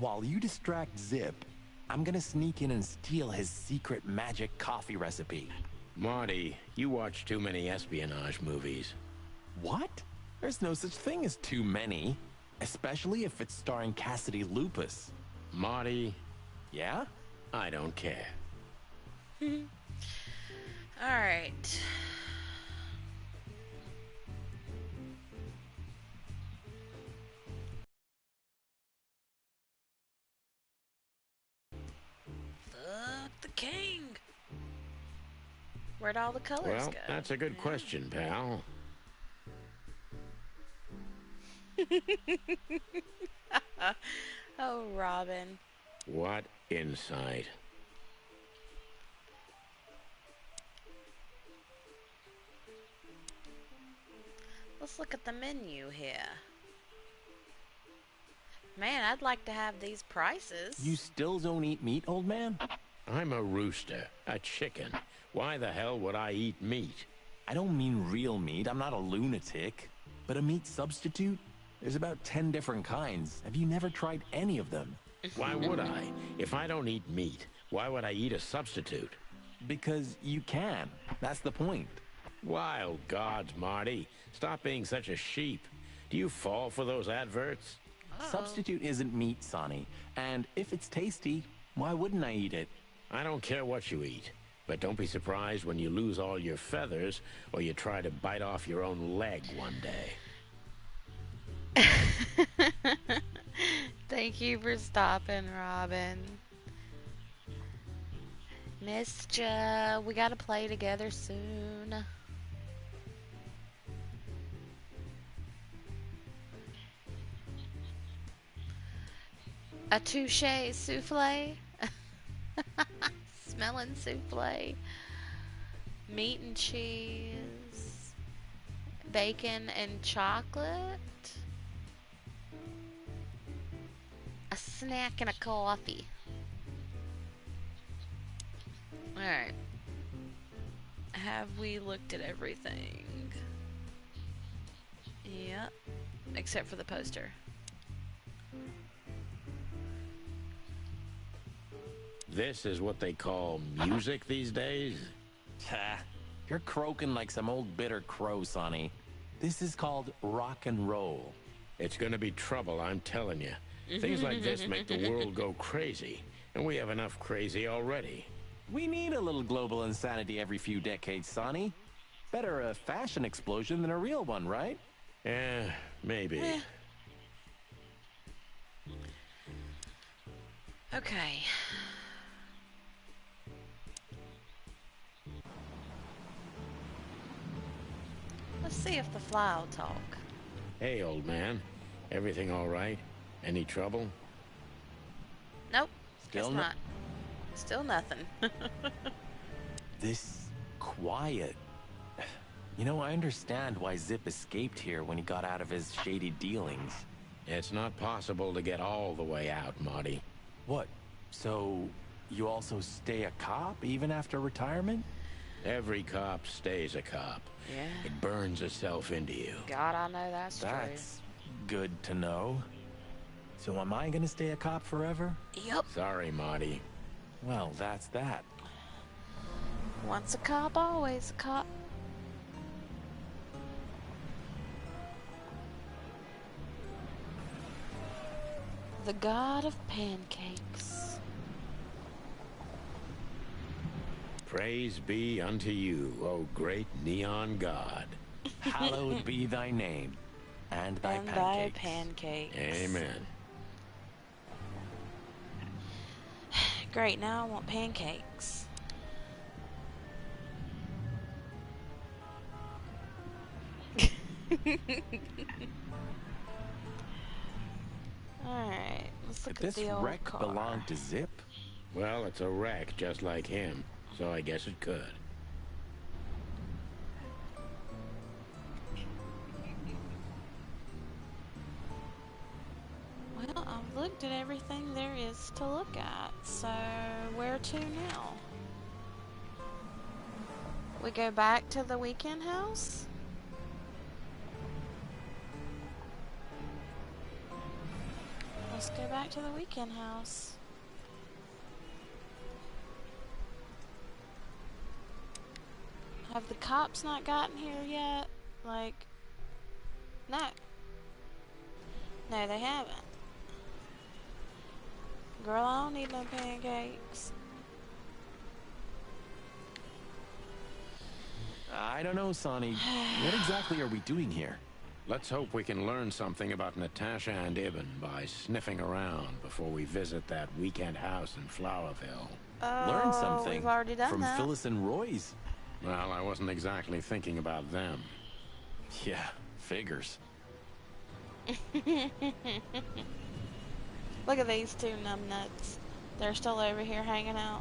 While you distract Zip, I'm gonna sneak in and steal his secret magic coffee recipe. Marty, you watch too many espionage movies. What? There's no such thing as too many. Especially if it's starring Cassidy Lupus. Marty, Yeah? I don't care. Alright. Fuck the king. Where'd all the colors Well, go? that's a good question, pal. Oh, Robin. What insight. Let's look at the menu here. Man, I'd like to have these prices. You still don't eat meat, old man? I'm a rooster, a chicken. Why the hell would I eat meat? I don't mean real meat. I'm not a lunatic. But a meat substitute? There's about 10 different kinds. Have you never tried any of them? Why would I? If I don't eat meat, why would I eat a substitute? Because you can. That's the point. Wild gods, Marty. Stop being such a sheep. Do you fall for those adverts? Substitute isn't meat, Sonny. And if it's tasty, why wouldn't I eat it? I don't care what you eat. But don't be surprised when you lose all your feathers or you try to bite off your own leg one day. Thank you for stopping, Robin. Missed ya. We gotta play together soon. A touche souffle? Smelling souffle. Meat and cheese. Bacon and chocolate. A snack and a coffee. Alright. Have we looked at everything? Yep. Except for the poster. This is what they call music these days? Ha! You're croaking like some old bitter crow, Sonny. This is called rock and roll. It's gonna be trouble, I'm telling you. Things like this make the world go crazy, and we have enough crazy already. We need a little global insanity every few decades, Sonny. Better a fashion explosion than a real one, right? Yeah, maybe. Okay. Let's see if the fly will talk. Hey, old man. Everything all right? Any trouble? Nope. Still guess not. Still nothing. This quiet. You know, I understand why Zip escaped here when he got out of his shady dealings. It's not possible to get all the way out, Marty. What? So, you also stay a cop even after retirement? Every cop stays a cop. Yeah. It burns itself into you. God, I know that's true. That's good to know. So am I gonna stay a cop forever? Yep. Sorry, Marty. Well, that's that. Once a cop, always a cop. The god of pancakes. Praise be unto you, O great neon god. Hallowed be thy name, and thy pancakes. Amen. Great, now I want pancakes. Alright, let's look Could at this the old wreck car. belong to Zip? Well, it's a wreck just like him, so I guess it could. Well, I've looked at everything there is to look at, so where to now? We go back to the weekend house? Let's go back to the weekend house. Have the cops not gotten here yet? Like, no. No, they haven't. Girl, I don't need no pancakes. I don't know, Sonny. What exactly are we doing here? Let's hope we can learn something about Natasha and Ibn by sniffing around before we visit that weekend house in Flowerville. Oh, Learn something we've already done from that. Phyllis and Roy's. Well, I wasn't exactly thinking about them. Yeah, figures. Look at these two numbnuts. They're still over here hanging out.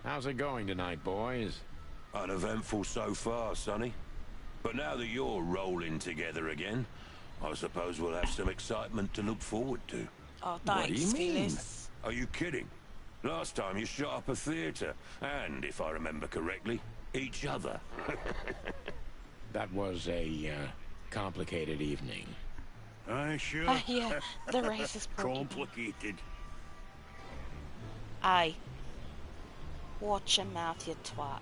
How's it going tonight, boys? Uneventful so far, Sonny. But now that you're rolling together again, I suppose we'll have some excitement to look forward to. Oh, What do thanks, you mean? Phyllis. Are you kidding? Last time you shot up a theater, and, if I remember correctly, each other. That was a, complicated evening. Sure. Yeah, the racist porky. Complicated. Aye. Watch your mouth, you twat.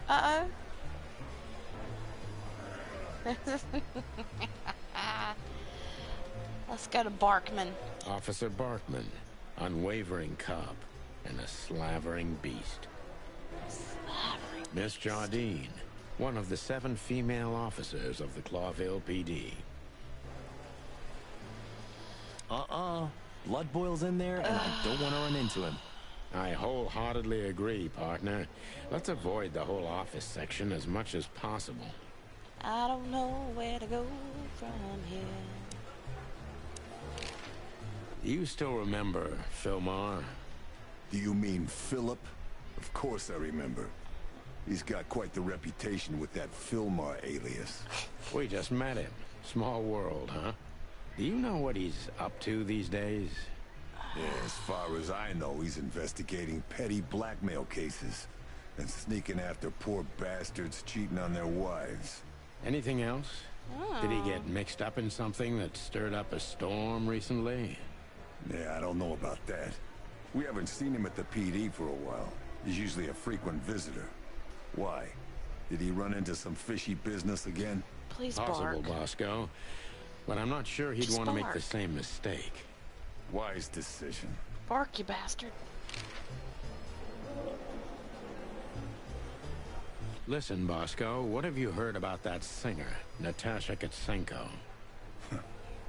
Uh-oh. Let's go to Barkman. Officer Barkman, unwavering cop, and a slavering beast. Miss Jardine, one of the 7 female officers of the Clawville PD. Blood boils in there, and I don't want to run into him. I wholeheartedly agree, partner. Let's avoid the whole office section as much as possible. I don't know where to go from here. You still remember Philmar? Do you mean Philip? Of course I remember. He's got quite the reputation with that Philmar alias. We just met him. Small world, huh? Do you know what he's up to these days? Yeah, as far as I know, he's investigating petty blackmail cases and sneaking after poor bastards cheating on their wives. Anything else? Did he get mixed up in something that stirred up a storm recently? Yeah, I don't know about that. We haven't seen him at the PD for a while. He's usually a frequent visitor. Why? Did he run into some fishy business again? Please Possible, bark. Bosco. But I'm not sure he'd Just want to make bark. the same mistake. Wise decision. Bark, you bastard. Listen, Bosco, what have you heard about that singer, Natasha Katsenko?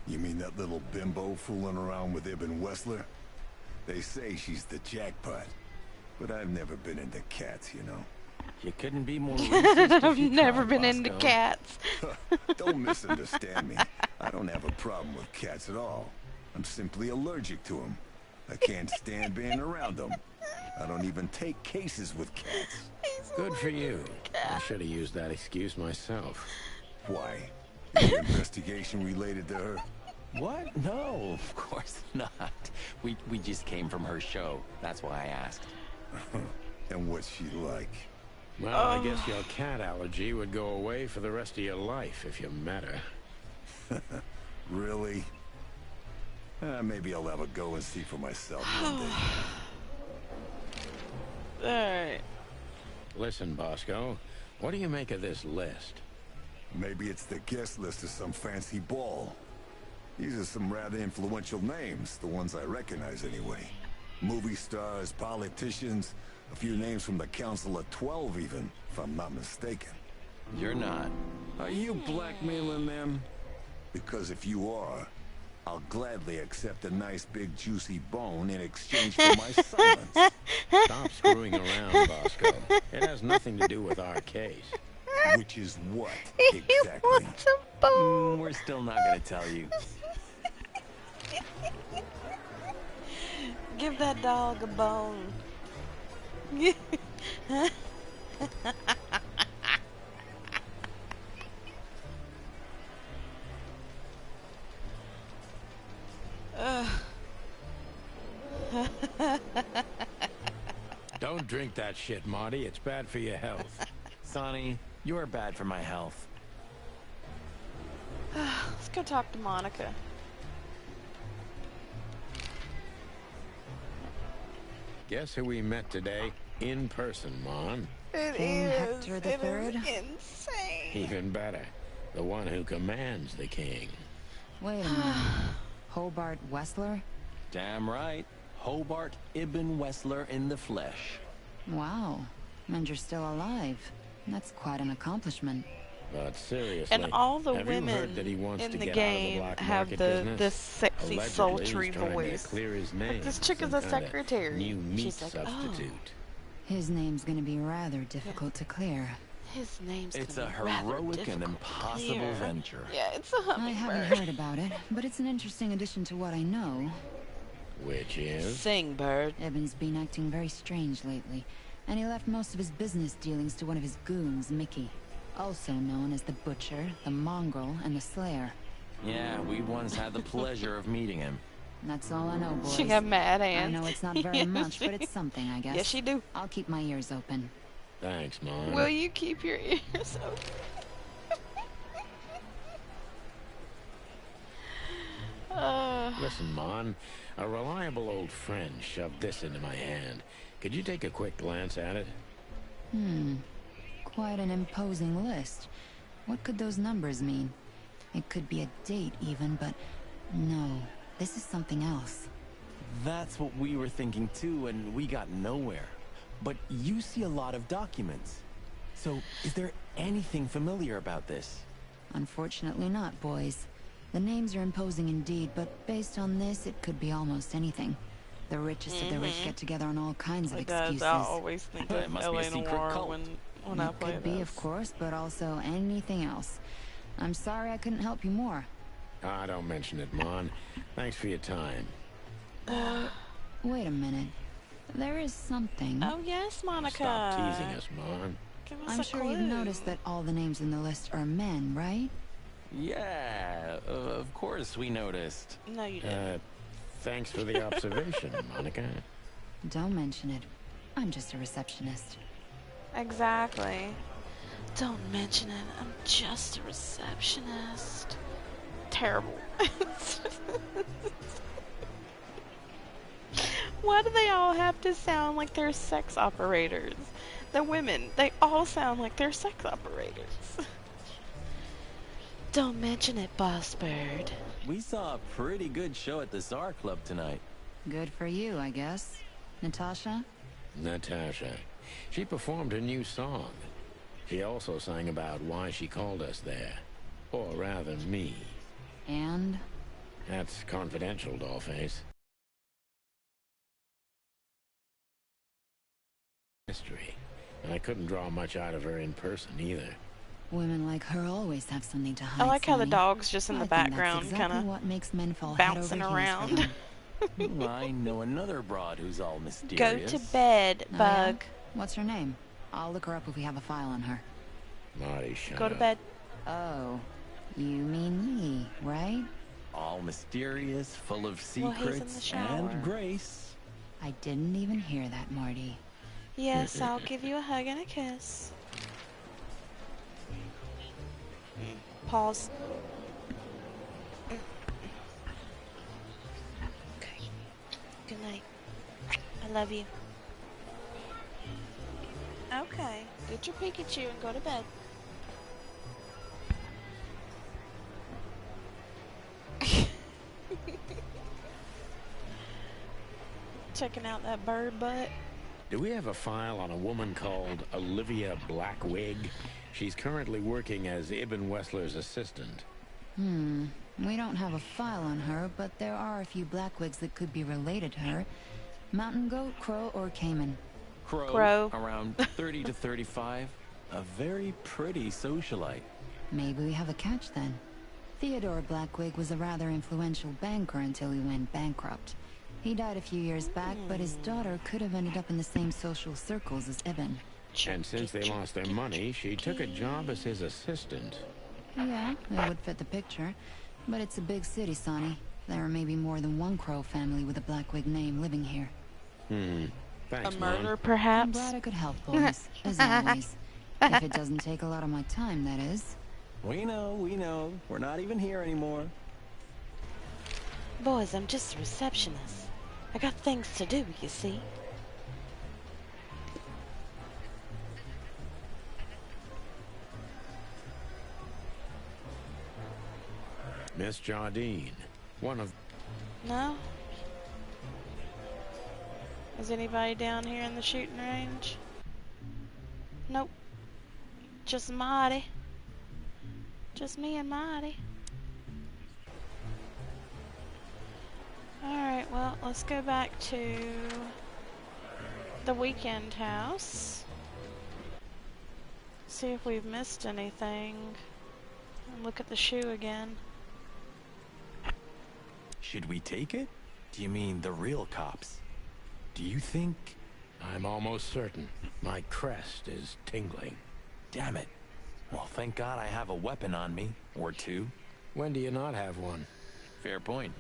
You mean that little bimbo fooling around with Ibn Wessler? They say she's the jackpot. But I've never been into cats, you know. You couldn't be more racist. I've never been into cats. Don't misunderstand me. I don't have a problem with cats at all. I'm simply allergic to them. I can't stand being around them. I don't even take cases with cats. Good for you. I should have used that excuse myself. Why? Is your investigation related to her? What? No, of course not. We just came from her show. That's why I asked. And what's she like? Well, I guess your cat allergy would go away for the rest of your life if you met her. Really? Maybe I'll have a go and see for myself one day. Alright. Listen, Bosco, what do you make of this list? Maybe it's the guest list of some fancy ball. These are some rather influential names, the ones I recognize anyway. Movie stars, politicians, a few names from the Council of 12 even, if I'm not mistaken. You're not. Are you blackmailing them? Because if you are, I'll gladly accept a nice big juicy bone in exchange for my silence. Stop screwing around, Bosco. It has nothing to do with our case. Which is what, He exactly? wants a bone. We're still not gonna tell you. Give that dog a bone. Don't drink that shit, Marty. It's bad for your health. Sonny, you're bad for my health. Let's go talk to Monica. Guess who we met today in person, Mon? It King is. Hector the It Third? is insane. Even better, the one who commands the king. Wait a minute. Hobart Wessler? Damn right. Hobart Ibn Wessler in the flesh. Wow. And you're still alive. That's quite an accomplishment. But seriously, And all the have you women heard that he wants in to the get game out of the black have market the business? this sexy, Allegedly, sultry he's trying voice. To clear his name. This chick is some a kinda secretary. New meat She's like, substitute. His name's gonna be rather difficult to clear. His name's It's gonna a be rather heroic and difficult to impossible clear. venture. Yeah, it's a I haven't hummingbird. heard about it, but it's an interesting addition to what I know. Which is? Sing, bird. Evan's been acting very strange lately, and he left most of his business dealings to one of his goons, Mickey. Also known as the Butcher, the Mongrel, and the Slayer. Yeah, we once had the pleasure of meeting him. That's all I know, boys. She got mad I hands. know it's not very much, but it's something, I guess. Yes, you do. I'll keep my ears open. Thanks, Mom. Will you keep your ears open? Listen, Mon, a reliable old friend shoved this into my hand. Could you take a quick glance at it? Quite an imposing list. What could those numbers mean? It could be a date even, but no, this is something else. That's what we were thinking too, and we got nowhere. But you see a lot of documents. So, is there anything familiar about this? Unfortunately not, boys. The names are imposing indeed, but based on this, it could be almost anything. The richest of the rich get together on all kinds of excuses. I always think It of must be a LA secret Noir cult. when I It play could be, of course, but also anything else. I'm sorry I couldn't help you more. Ah, don't mention it, Mon. Thanks for your time. Wait a minute. There is something. Oh yes, Monica. Stop teasing us, Mon. Give us I'm a sure clue. you've noticed that all the names in the list are men, right? Yeah, of course we noticed. No, you didn't. Thanks for the observation, Monica. Don't mention it. I'm just a receptionist. Exactly. Don't mention it. I'm just a receptionist. Terrible. Why do they all have to sound like they're sex operators? The women, they all sound like they're sex operators. Don't mention it, Boss Bird. We saw a pretty good show at the Czar Club tonight. Good for you, I guess. Natasha? Natasha. She performed a new song. She also sang about why she called us there. Or rather, me. And? That's confidential, Dollface. History. And I couldn't draw much out of her in person, either. Women like her always have something to hide. I like how the Sonny. dog's just in the I think that's background, exactly kind of what makes men fall bouncing head over heels for around. them. I know another broad who's all Go mysterious. to bed, Oh, Bug. yeah? What's her name? I'll look her up if we have a file on her. Marty, shut Go up. to bed. Oh, you mean me, right? All mysterious, full of Well, he's in the secrets shower. and grace. I didn't even hear that, Marty. Yes, I'll give you a hug and a kiss. Pause. Okay. Good night. I love you. Okay. Get your Pikachu and go to bed. Checking out that bird butt. Do we have a file on a woman called Olivia Blackwig? She's currently working as Ibn Wessler's assistant. We don't have a file on her, but there are a few Blackwigs that could be related to her. Mountain goat, crow, or caiman. Crow. Around 30 to 35. A very pretty socialite. Maybe we have a catch then. Theodore Blackwig was a rather influential banker until he went bankrupt. He died a few years back, but his daughter could have ended up in the same social circles as Ibn. And since they lost their money, she took a job as his assistant. Yeah, that would fit the picture. But it's a big city, Sonny. There are maybe more than one Crow family with a Blackwig name living here. Thanks, A Mom. murder, I'm perhaps? glad I could help, boys. As always. If it doesn't take a lot of my time, that is. We know. We're not even here anymore. Boys, I'm just a receptionist. I got things to do, you see. Miss Jardine, one of... No? Is anybody down here in the shooting range? Nope. Just Marty. Just me and Marty. Alright, well, let's go back to the weekend house. See if we've missed anything. And look at the shoe again. Should we take it? Do you mean the real cops? Do you think... I'm almost certain. My crest is tingling. Damn it. Well, thank God I have a weapon on me. Or two. When do you not have one? Fair point.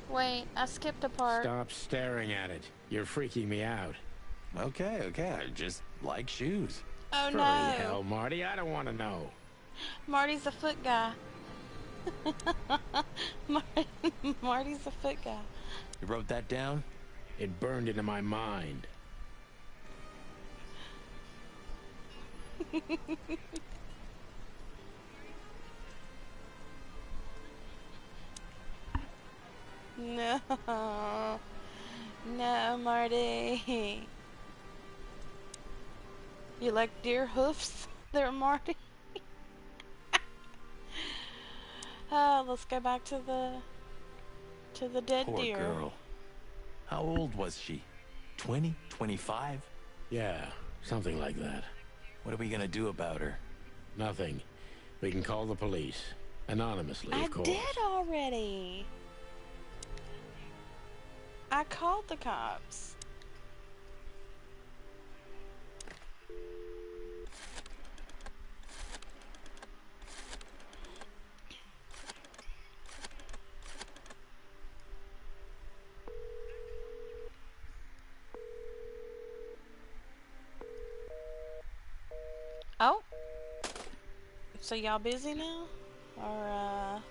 Wait, I skipped a part. Stop staring at it. You're freaking me out. Okay, I just like shoes. Oh For no. hell, Marty, I don't want to know. Marty's a foot guy. Marty's a foot guy. You wrote that down? It burned into my mind. No. No, Marty. You like deer hoofs there, Marty? Let's go back to the dead Poor deer. girl. How old was she? 20? 25? Yeah, something like that. What are we gonna do about her? Nothing. We can call the police. Anonymously, I of course. did already. I called the cops. Oh. So y'all busy now? Or,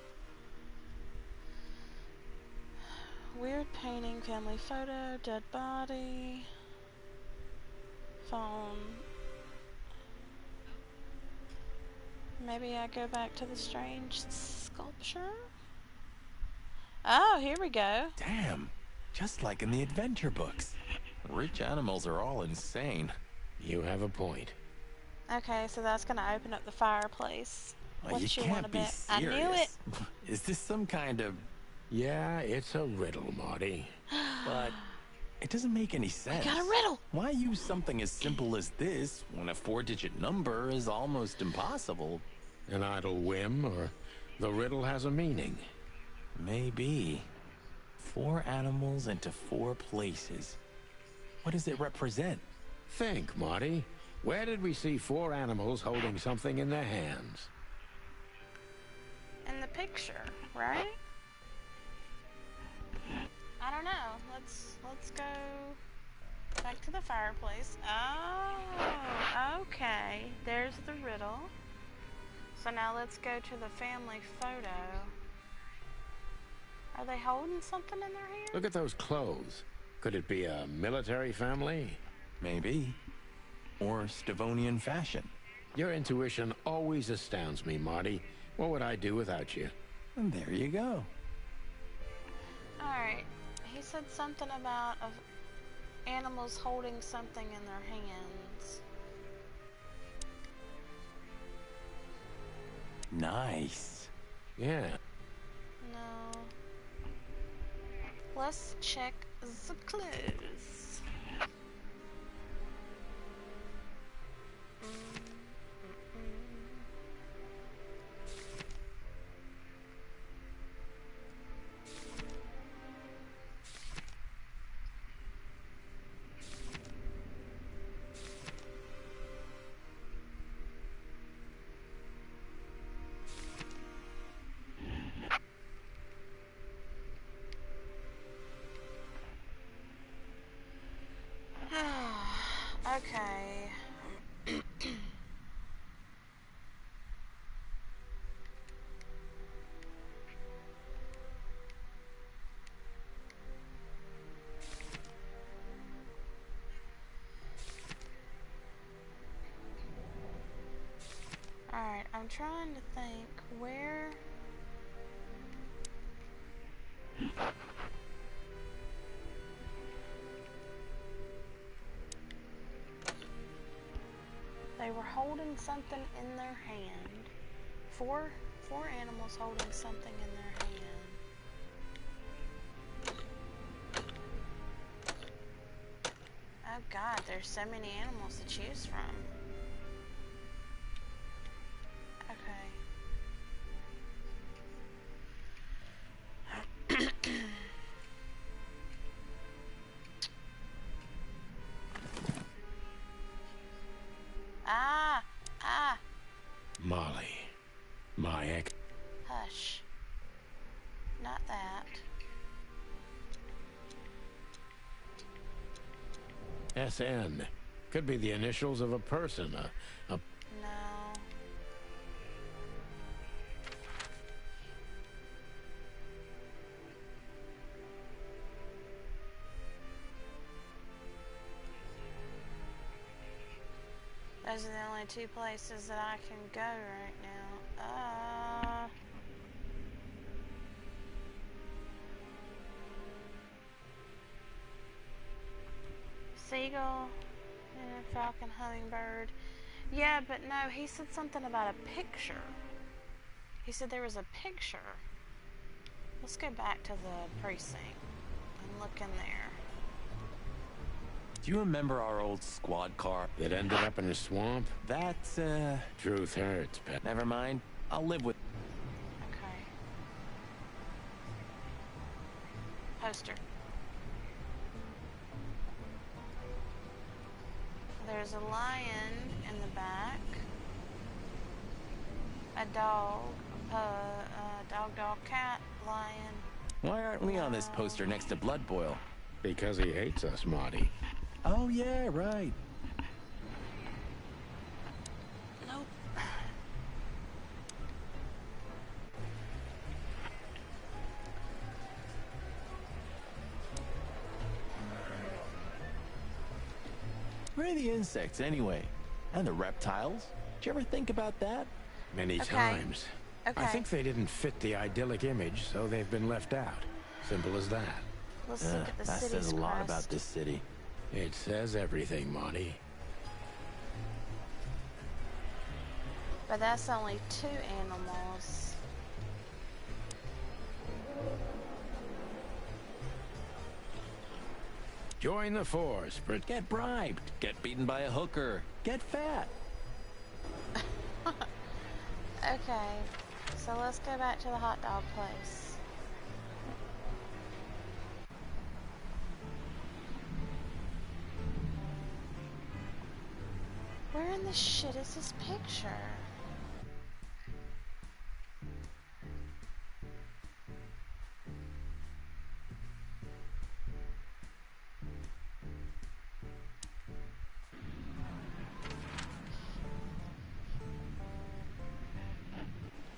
weird painting, family photo, dead body, phone. Maybe I go back to the strange sculpture? Oh, here we go. Damn, just like in the adventure books. Rich animals are all insane. You have a point. Okay, so that's gonna open up the fireplace. Well, you can't be serious. I knew it. Is this some kind of... Yeah, it's a riddle, Marty. But it doesn't make any sense. I got a riddle. Why use something as simple as this when a 4-digit number is almost impossible? An idle whim, or the riddle has a meaning. Maybe. 4 animals into 4 places. What does it represent? Think, Marty. Where did we see 4 animals holding something in their hands? In the picture, right? I don't know. Let's go back to the fireplace. Oh, okay. There's the riddle. So now let's go to the family photo. Are they holding something in their hand? Look at those clothes. Could it be a military family? Maybe. Or Stavonian fashion. Your intuition always astounds me, Marty. What would I do without you? And there you go. Alright. He said something about of animals holding something in their hands. Nice. Yeah. No. Let's check the clues. Okay. Alright, I'm trying to think where... They were holding something in their hand. Four animals holding something in their hand. Oh God, there's so many animals to choose from. Okay. my Hush. Not that. SN. Could be the initials of a person, a... No. Those are the only two places that I can go right now. Seagull and a falcon hummingbird. Yeah, but no, he said something about a picture. He said there was a picture. Let's go back to the precinct and look in there. Do you remember our old squad car? That ended up in a swamp? That's, Truth hurts, pet. never mind. I'll live with... Okay. Poster. There's a lion in the back. A dog. Dog, cat, lion. Why aren't we on this poster next to Blood Boil? Because he hates us, Marty. Oh, yeah, right. Nope. Where are the insects, anyway? And the reptiles? Did you ever think about that? Many times. I think they didn't fit the idyllic image, so they've been left out. Simple as that. Let's look at the that city's says a lot crest. about this city. It says everything, Marty. But that's only 2 animals. Join the force, but Get bribed. Get beaten by a hooker. Get fat. Okay, so let's go back to the hot dog place. Where in the shit is this picture?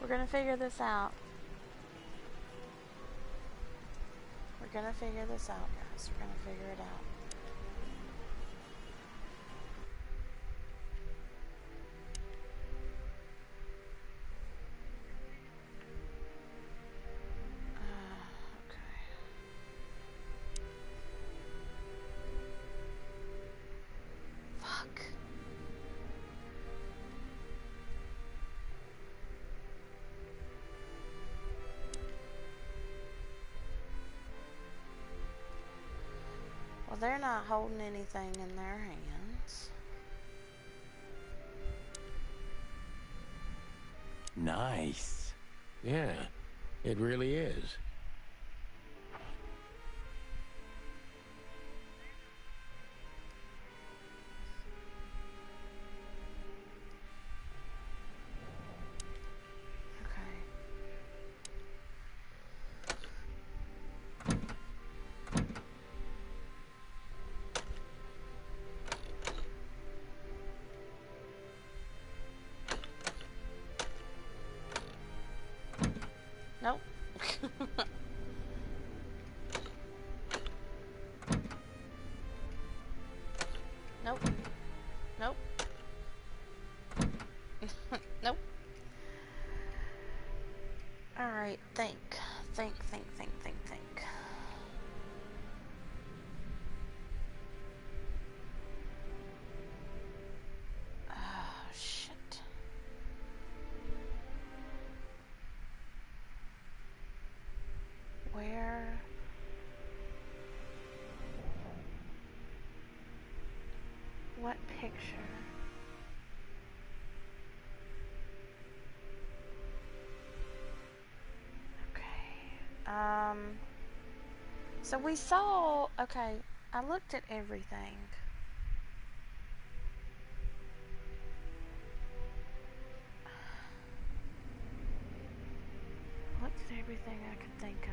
We're gonna figure this out. We're gonna figure this out, guys. We're gonna figure it out. Fuck. Well, they're not holding anything in their hands. Nice. yeah, it really is. Okay. Nope. Nope. Nope. Nope. Alright, think. Think. Oh, shit. Where? What picture? Okay. So we saw, okay, I looked at everything. everything I could think of.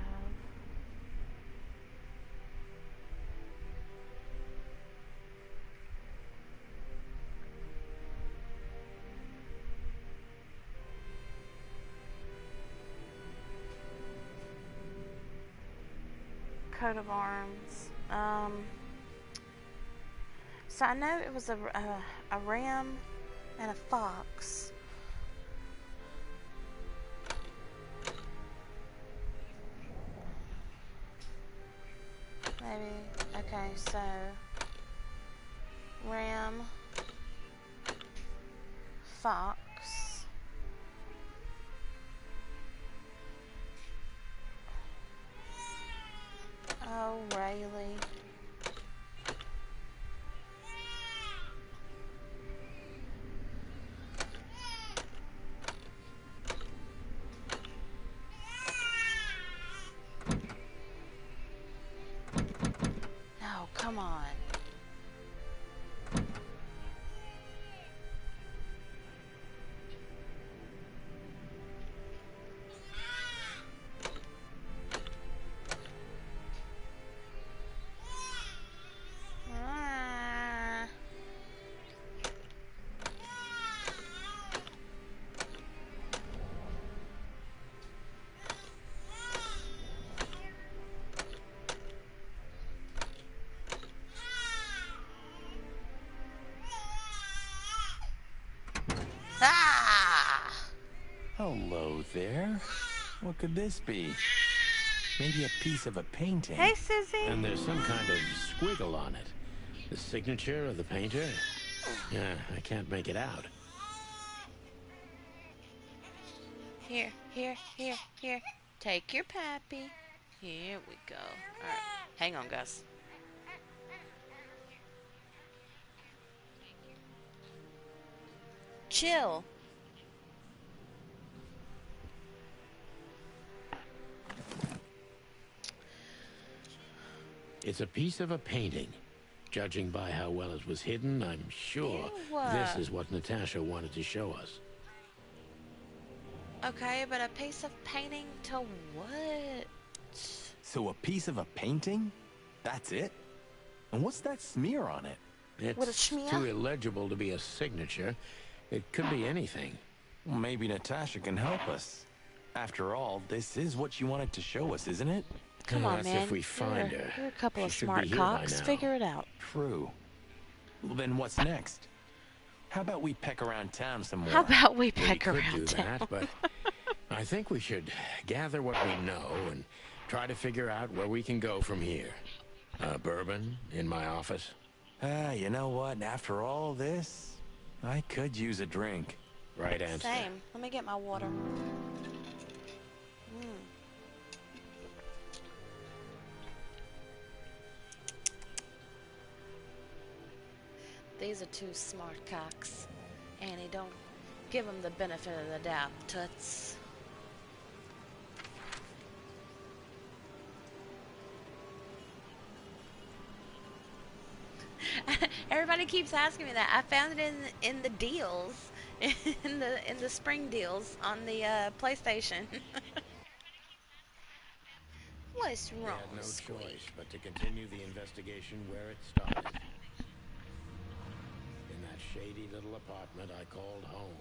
Coat of arms. So I know it was a ram and a fox. Maybe. Okay, so ram, fox. Oh, really? No, come on. Ah. Ah! Hello there. What could this be? Maybe a piece of a painting. Hey, Susie. And there's some kind of squiggle on it. The signature of the painter? Yeah, I can't make it out. Here. Take your pappy. Here we go. Alright. Hang on, guys. Chill. It's a piece of a painting. Judging by how well it was hidden, I'm sure Ew. this is what Natasha wanted to show us. Okay, but a piece of painting to what? So a piece of a painting? That's it? And what's that smear on it? With a It's smear? too illegible to be a signature. It could be anything. Well, maybe Natasha can help us. After all, this is what she wanted to show us, isn't it? Come on, That's man. if we find her. You're a couple She of should smart be here by cocks. now. Figure it out. True. Well, then what's next? How about we peck around town some more? How about we We peck could around do town? that, but I think we should gather what we know and try to figure out where we can go from here. Bourbon in my office. You know what? After all this, I could use a drink. Right answer. Same. Let me get my water. These are two smart cocks. Annie, don't give them the benefit of the doubt, toots. Everybody keeps asking me that. I found it in the deals, in the spring deals on the PlayStation. What's We wrong, had no Squeak? choice but to continue the investigation where it started. In that shady little apartment I called home.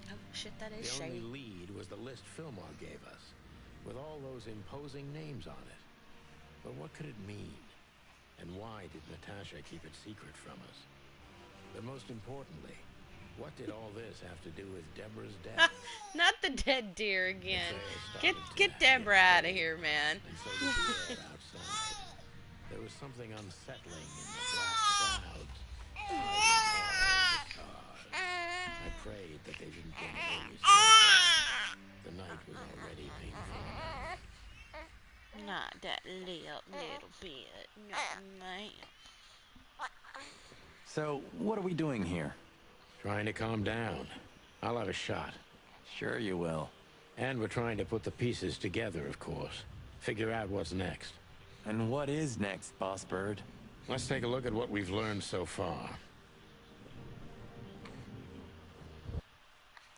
Oh shit, that is The only shady. lead was the list Fillmore gave us, with all those imposing names on it. But what could it mean? And why did Natasha keep it secret from us? But most importantly, what did all this have to do with Deborah's death? Not the dead deer again. The trail Get started to Deborah out of cold, here, man. And so did the air outside. There was something unsettling in the black clouds. I prayed that they didn't get any sleep. The night was already painful. Not that little bit. No, man. So, what are we doing here? Trying to calm down. I'll have a shot. Sure you will. And we're trying to put the pieces together, of course. Figure out what's next. And what is next, Boss Bird? Let's take a look at what we've learned so far.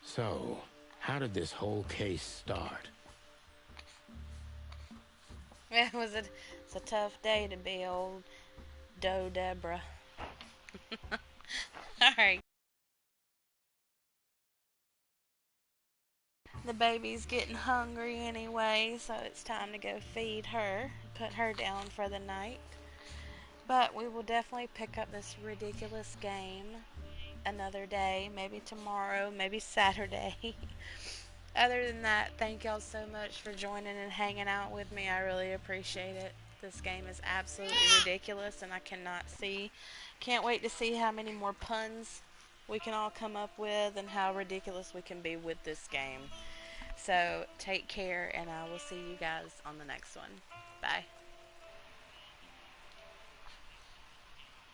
So, how did this whole case start? It's a tough day to be old Doe Deborah. Alright. The baby's getting hungry anyway, so it's time to go feed her, put her down for the night. But we will definitely pick up this ridiculous game another day, maybe tomorrow, maybe Saturday. Other than that, thank y'all so much for joining and hanging out with me. I really appreciate it. This game is absolutely ridiculous, and I can't wait to see how many more puns we can all come up with and how ridiculous we can be with this game. So take care, and I will see you guys on the next one. Bye.